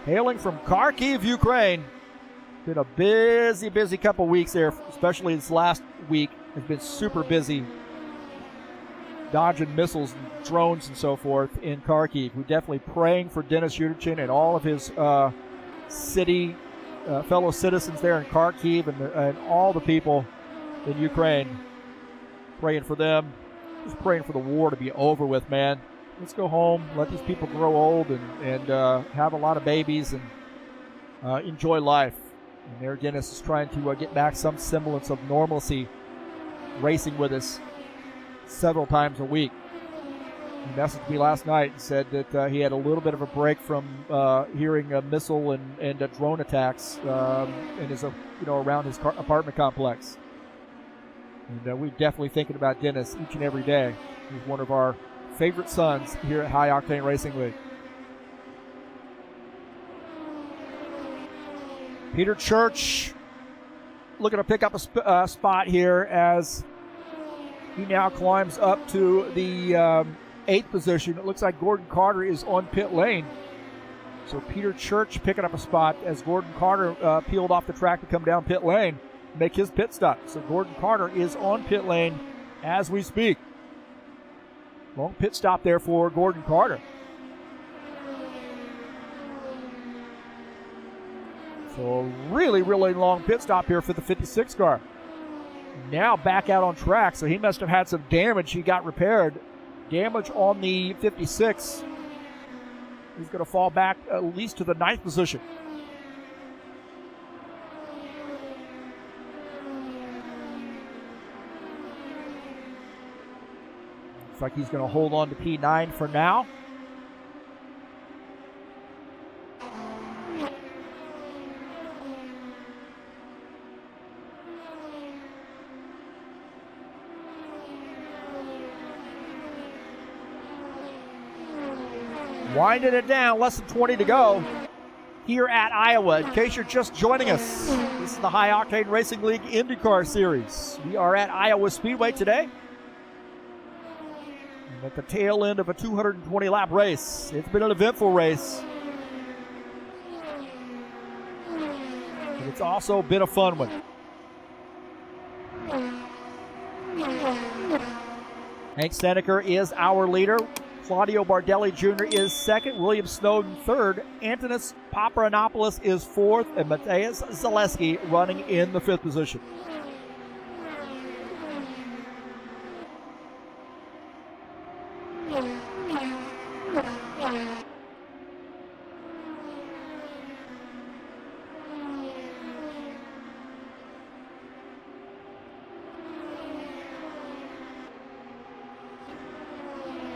hailing from Kharkiv, Ukraine. Been a busy, busy couple weeks there, especially this last week. Has been super busy dodging missiles and drones and so forth in Kharkiv. We're definitely praying for Denis Yudichin and all of his fellow citizens there in Kharkiv and all the people in Ukraine. Praying for them. Just praying for the war to be over with, man. Let's go home, let these people grow old and have a lot of babies and enjoy life. And there Dennis is trying to get back some semblance of normalcy, racing with us several times a week. He messaged me last night and said that he had a little bit of a break from hearing missile and drone attacks in his, around his apartment complex. And we're definitely thinking about Dennis each and every day. He's one of our favorite sons here at High Octane Racing League. Peter Church looking to pick up a spot here as he now climbs up to the 8th position. It looks like Gordon Carter is on pit lane. So Peter Church picking up a spot as Gordon Carter peeled off the track to come down pit lane, make his pit stop. So Gordon Carter is on pit lane as we speak. Long pit stop there for Gordon Carter. So a really, really long pit stop here for the 56 car. Now back out on track, so he must have had some damage. He got repaired. Damage on the 56. He's going to fall back at least to the 9th position. Looks like he's going to hold on to P9 for now. Winding it down, less than 20 to go here at Iowa. In case you're just joining us, this is the High Octane Racing League IndyCar Series. We are at Iowa Speedway today. And at the tail end of a 220-lap race. It's been an eventful race. And it's also been a fun one. Hank Snedeker is our leader. Claudio Bardelli Jr. is second. William Snowden third. Antonis Paparanopoulos is fourth. And Mateusz Zaleski running in the 5th position.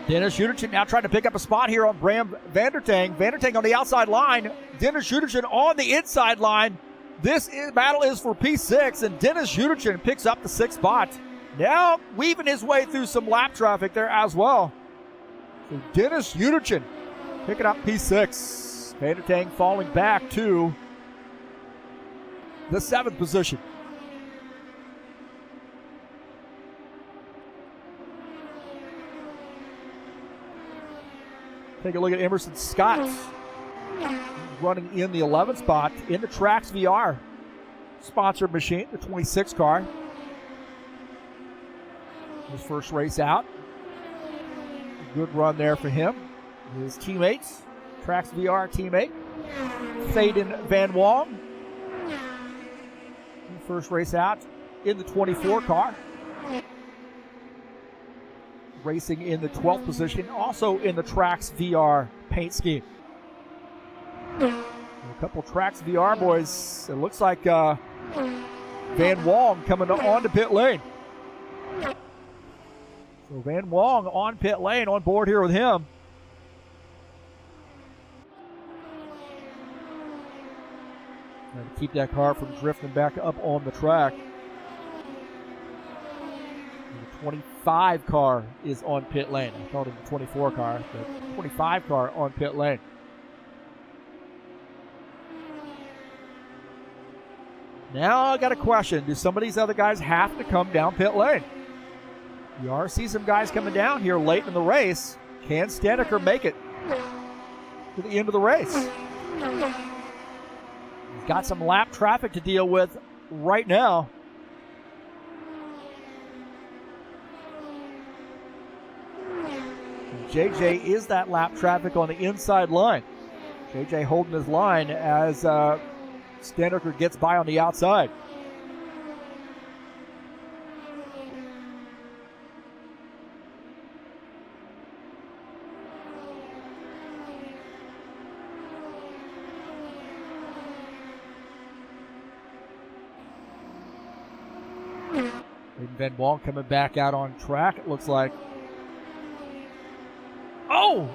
Dennis Schudertjen now trying to pick up a spot here on Bram Vandertang. Vandertang on the outside line. Dennis Schudertjen on the inside line. Battle is for P6, and Dennis Schudertjen picks up the 6th spot. Now weaving his way through some lap traffic there as well. So Dennis Schudertjen picking up P6. Vandertang falling back to the 7th position. Take a look at Emerson Scott running in the 11th spot in the Trax VR sponsored machine, the 26 car. His first race out. A good run there for him. His teammates, Trax VR teammate, Thaden Van Wong. First race out in the 24 car. Racing in the 12th position, also in the Trax VR paint scheme. A couple Trax VR boys. It looks like Van Wong coming on to pit lane. So Van Wong on pit lane, on board here with him. Trying to keep that car from drifting back up on the track. The 25 car is on pit lane. I called it the 24 car, the 25 car on pit lane. Now I got a question. Do some of these other guys have to come down pit lane? You are see some guys coming down here late in the race. Can Snedeker make it to the end of the race? He's got some lap traffic to deal with right now. And JJ is that lap traffic on the inside line. JJ holding his line as Snedeker gets by on the outside. Van Wong coming back out on track, it looks like. Oh,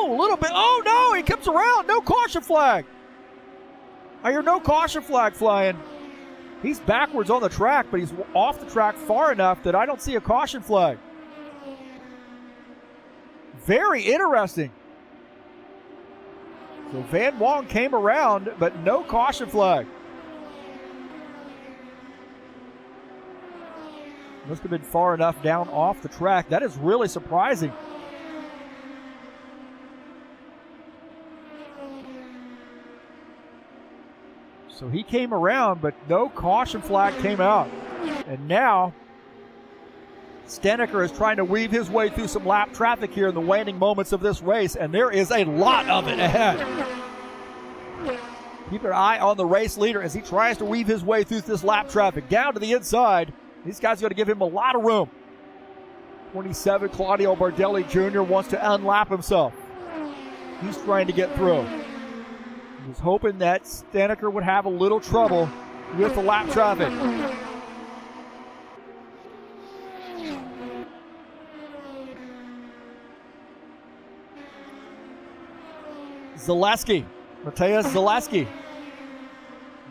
a little bit. Oh, no, he comes around. No caution flag. I hear no caution flag flying. He's backwards on the track, but he's off the track far enough that I don't see a caution flag. Very interesting. So Van Wong came around, but no caution flag. Must have been far enough down off the track. That is really surprising. So he came around, but no caution flag came out. And now Steneker is trying to weave his way through some lap traffic here in the waning moments of this race, and there is a lot of it ahead. Keep an eye on the race leader as he tries to weave his way through this lap traffic. Down to the inside. These guys are going to give him a lot of room. 27, Claudio Bardelli Jr. wants to unlap himself. He's trying to get through. He was hoping that Steneker would have a little trouble with the lap traffic. Zaleski, Matthias Zaleski,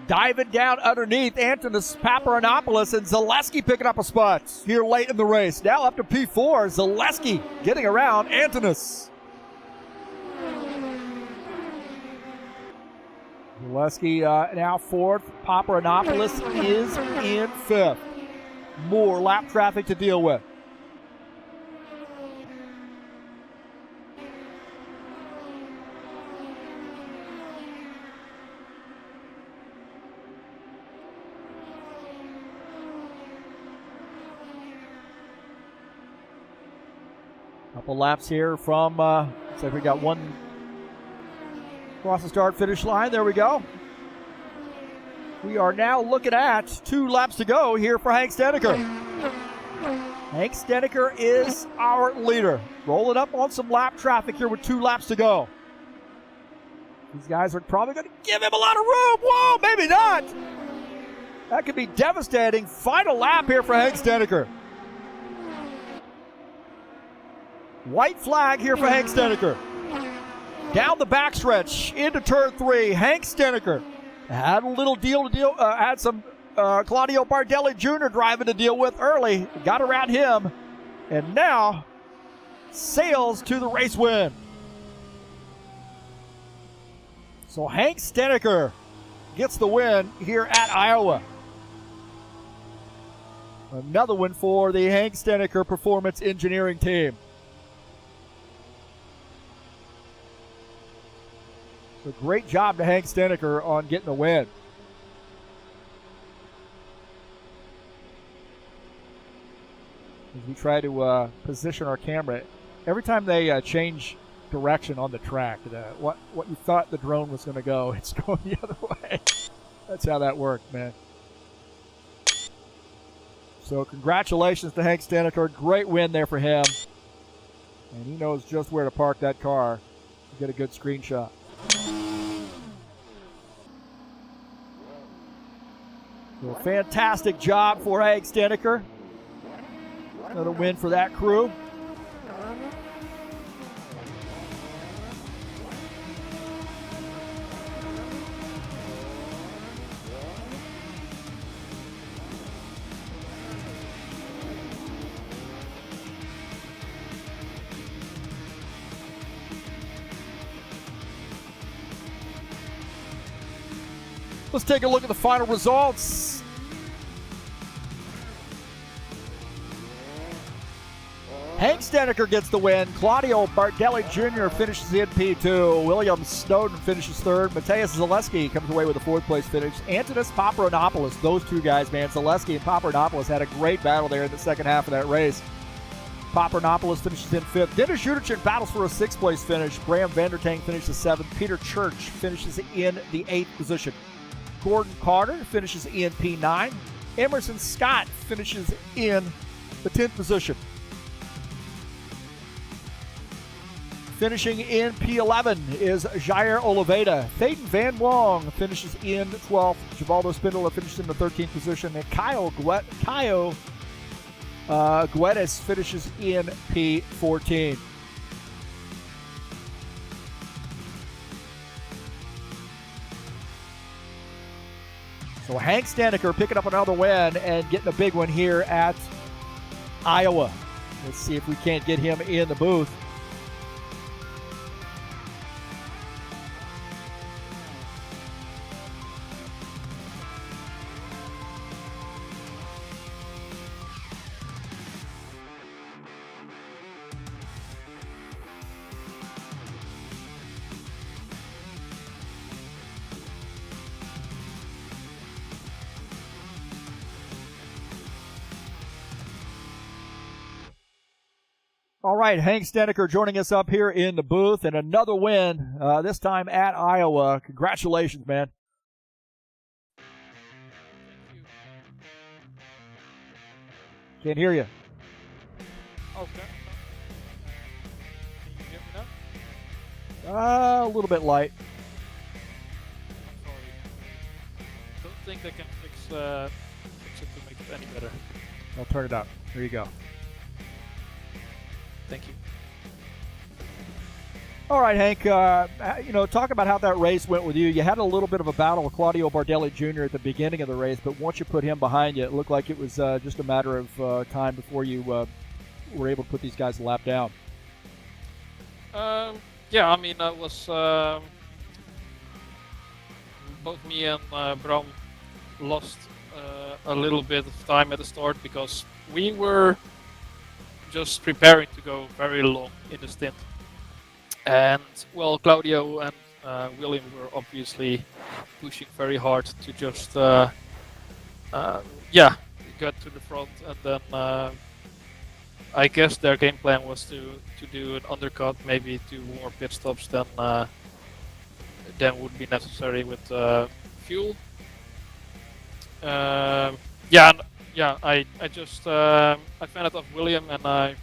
diving down underneath Antonis Paparanopoulos, and Zaleski picking up a spot here late in the race. Now up to P4, Zaleski getting around Antonis. Zaleski now fourth. Paparanopoulos is in fifth. More lap traffic to deal with. Couple laps here from, looks like we got one across the start-finish line. There we go. We are now looking at 2 laps to go here for Hank Steneker. Hank Steneker is our leader. Rolling up on some lap traffic here with 2 laps to go. These guys are probably going to give him a lot of room. Whoa, maybe not. That could be devastating. Final lap here for Hank Steneker. White flag here for Hank Steneker. Down the backstretch into turn 3. Hank Steneker had a little had some Claudio Bardelli Jr. driving to deal with early. Got around him. And now sails to the race win. So Hank Steneker gets the win here at Iowa. Another one for the Hank Steneker Performance Engineering team. So great job to Hank Steneker on getting the win. As we try to position our camera, every time they change direction on the track, what you thought the drone was going to go, it's going the other way. That's how that worked, man. So congratulations to Hank Steneker. Great win there for him. And he knows just where to park that car to get a good screenshot. So a fantastic job for Hank Steneker. Another win for that crew. Let's take a look at the final results. Hank Steneker gets the win. Claudio Bardelli Jr. finishes in P2. William Snowden finishes third. Matthias Zaleski comes away with a 4th place finish. Antonis Paparanopoulos, those 2 guys, man. Zaleski and Paparanopoulos had a great battle there in the second half of that race. Paparanopoulos finishes in 5th. Dennis Judichin battles for a 6th place finish. Graham Vandertank finishes 7th. Peter Church finishes in the 8th position. Gordon Carter finishes in P9. Emerson Scott finishes in the 10th position. Finishing in P11 is Jair Oliveira. Thayden Van Wong finishes in 12th. Givaldo Spindola finishes in the 13th position. And Caio Guedes finishes in P14. So Hank Staniker picking up another win and getting a big one here at Iowa. Let's see if we can't get him in the booth. All right, Hank Staniker joining us up here in the booth, and another win, this time at Iowa. Congratulations, man. Can't hear you. Okay. Can you hear me now? A little bit light. I'm sorry. Don't think they can fix it to make it any better. I'll turn it up. There you go. Thank you. All right, Hank, talk about how that race went with you. You had a little bit of a battle with Claudio Bardelli Jr. at the beginning of the race, but once you put him behind you, it looked like it was just a matter of time before you were able to put these guys a lap down. Yeah, I mean, I was both me and Bram lost a little bit of time at the start because we were just preparing to go very long in the stint. And, well, Claudio and William were obviously pushing very hard to just, get to the front. And then I guess their game plan was to do an undercut, maybe do more pit stops than would be necessary with fuel. I just I fended off William, and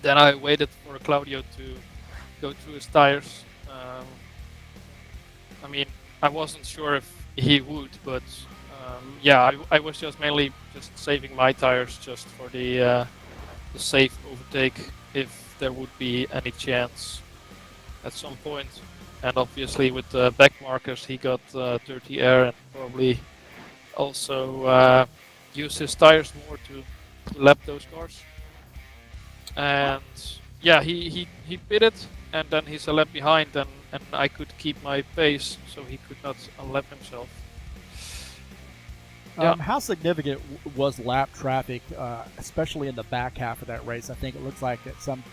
then I waited for Claudio to go through his tires. I mean, I wasn't sure if he would, but I was just mainly just saving my tires just for the safe overtake if there would be any chance at some point. And obviously with the back markers he got dirty air and probably also use his tires more to lap those cars. And yeah, he pitted, and then he's a lap behind, and I could keep my pace, so he could not unlap himself. How significant was lap traffic, especially in the back half of that race? I think it looks like at some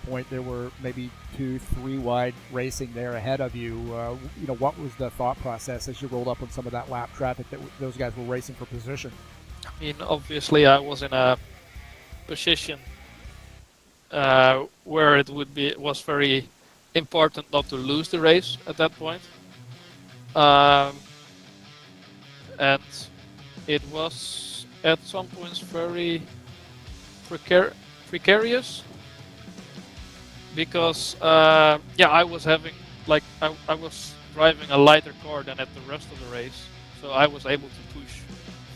point there were maybe 2-3 wide racing there ahead of you. What was the thought process as you rolled up on some of that lap traffic that those guys were racing for position? I mean, obviously I was in a position where it was very important not to lose the race at that point. And it was at some points very precarious because I was having I was driving a lighter car than at the rest of the race, so I was able to push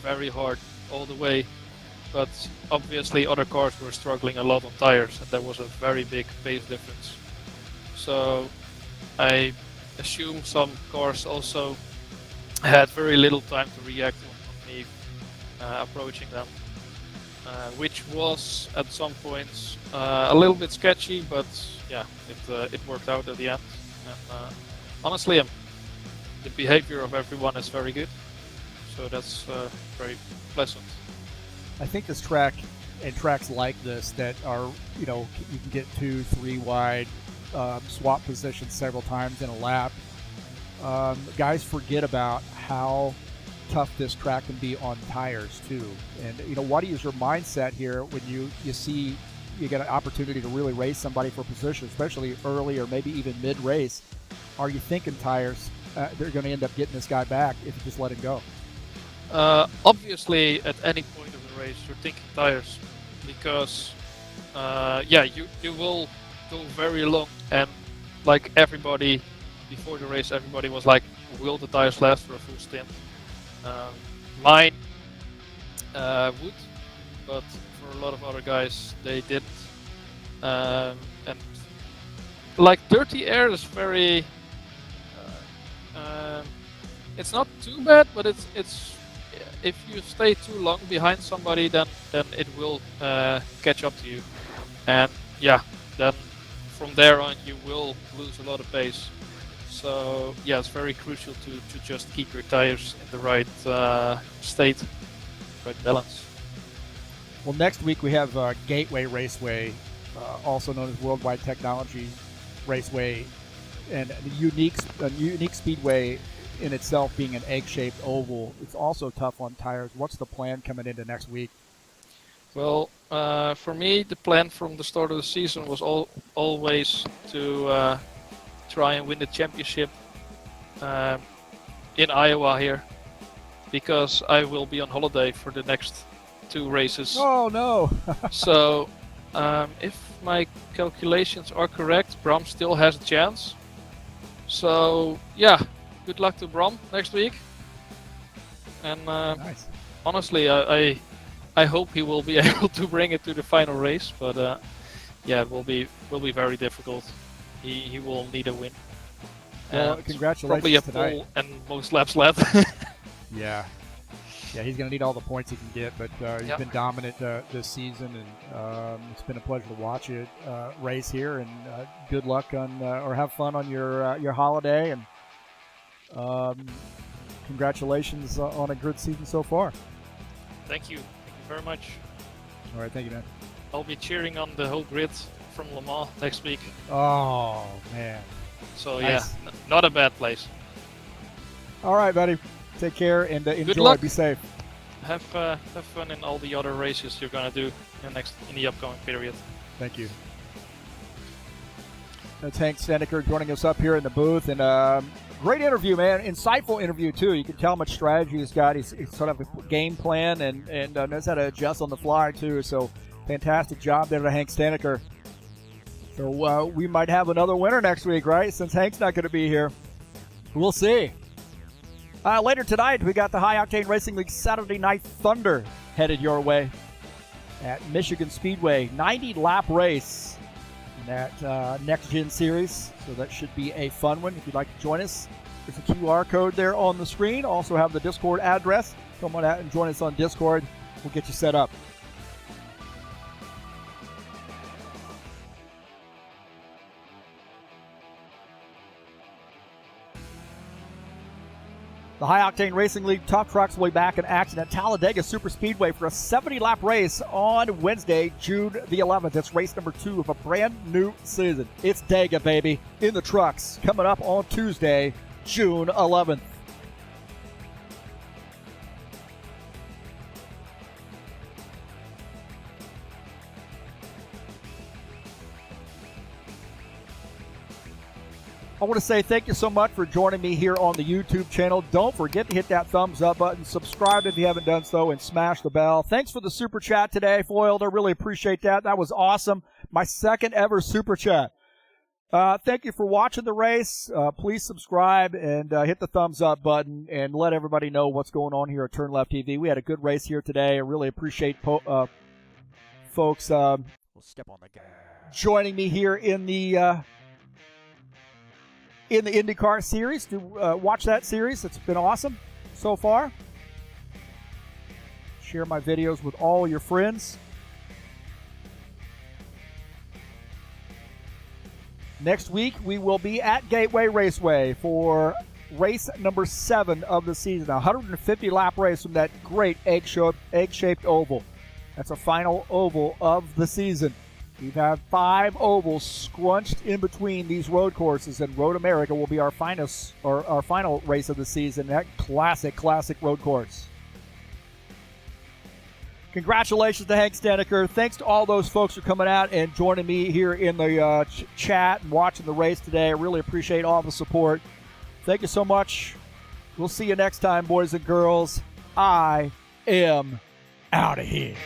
very hard all the way, but obviously other cars were struggling a lot on tires, and there was a very big pace difference. So I assume some cars also had very little time to react on me approaching them, which was at some points a little bit sketchy, but yeah, it worked out at the end. And honestly, the behavior of everyone is very good, so that's very pleasant. I think this track and tracks like this that are, you can get 2-3 wide, swap positions several times in a lap. Guys forget about how tough this track can be on tires too. And what is your mindset here when you see you get an opportunity to really race somebody for position, especially early or maybe even mid-race? Are you thinking tires? They're going to end up getting this guy back if you just let him go. Obviously, at any point of the race, you're thinking tires, because you will go very long, and like everybody before the race, everybody was like, will the tires last for a full stint? Mine would, but for a lot of other guys, they didn't. And like dirty air is very. It's not too bad, but it's if you stay too long behind somebody, then it will catch up to you, and yeah, then from there on you will lose a lot of pace. So yeah, it's very crucial to just keep your tires in the right state, right balance. Well, next week we have Gateway Raceway, also known as Worldwide Technology Raceway, and a unique speedway in itself being an egg-shaped oval. It's also tough on tires. What's the plan coming into next week? Well, for me, the plan from the start of the season was always to try and win the championship in Iowa here, because I will be on holiday for the next 2 races. Oh no! So, if my calculations are correct, Brom still has a chance. So, yeah, good luck to Brom next week. And Nice. honestly, I hope he will be able to bring it to the final race. But yeah, it will be very difficult. He will need a win. Well, And congratulations probably a tonight. pole and most laps left. Yeah, he's going to need all the points he can get, but he's Yep. been dominant this season, and it's been a pleasure to watch it race here. And good luck on, or have fun on your holiday, and congratulations on a good season so far. Thank you very much. All right, thank you, man. I'll be cheering on the whole grid from Le Mans next week. Oh man! So Nice. yeah, not a bad place. All right, buddy. Take care and enjoy. luck. Be safe. Have fun in all the other races you're gonna do in the upcoming period. Thank you. That's Hank Steneker joining us up here in the booth, and great interview, man. Insightful interview too. You can tell how much strategy he's got. He's sort of a game plan and knows how to adjust on the fly too. So fantastic job there to Hank Steneker. So we might have another winner next week, right? Since Hank's not going to be here, we'll see. Later tonight, we got the High Octane Racing League Saturday Night Thunder headed your way at Michigan Speedway. 90-lap race in that next-gen series, so that should be a fun one. If you'd like to join us, there's a QR code there on the screen. Also have the Discord address. Come on out and join us on Discord. We'll get you set up. The High Octane Racing League Tough Trucks will be back in action at Talladega Super Speedway for a 70-lap race on Wednesday, June the 11th. It's race number 2 of a brand new season. It's Dega, baby, in the trucks, coming up on Tuesday, June 11th. I want to say thank you so much for joining me here on the YouTube channel. Don't forget to hit that thumbs up button, subscribe if you haven't done so, and smash the bell. Thanks for the super chat today, Foiled. I really appreciate that. That was awesome. My second ever super chat. Thank you for watching the race. Please subscribe and hit the thumbs up button and let everybody know what's going on here at TurnLeftTV. We had a good race here today. I really appreciate folks We'll step on the gas. joining me here in the IndyCar series to watch that series. It's been awesome so far. Share my videos with all your friends. Next week, we will be at Gateway Raceway for race number 7 of the season. A 150-lap race from that great egg-shaped oval. That's a final oval of the season. We've had 5 ovals scrunched in between these road courses, and Road America will be our final race of the season. That classic road course. Congratulations to Hank Steneker. Thanks to all those folks for coming out and joining me here in the chat and watching the race today. I really appreciate all the support. Thank you so much. We'll see you next time, boys and girls. I am out of here.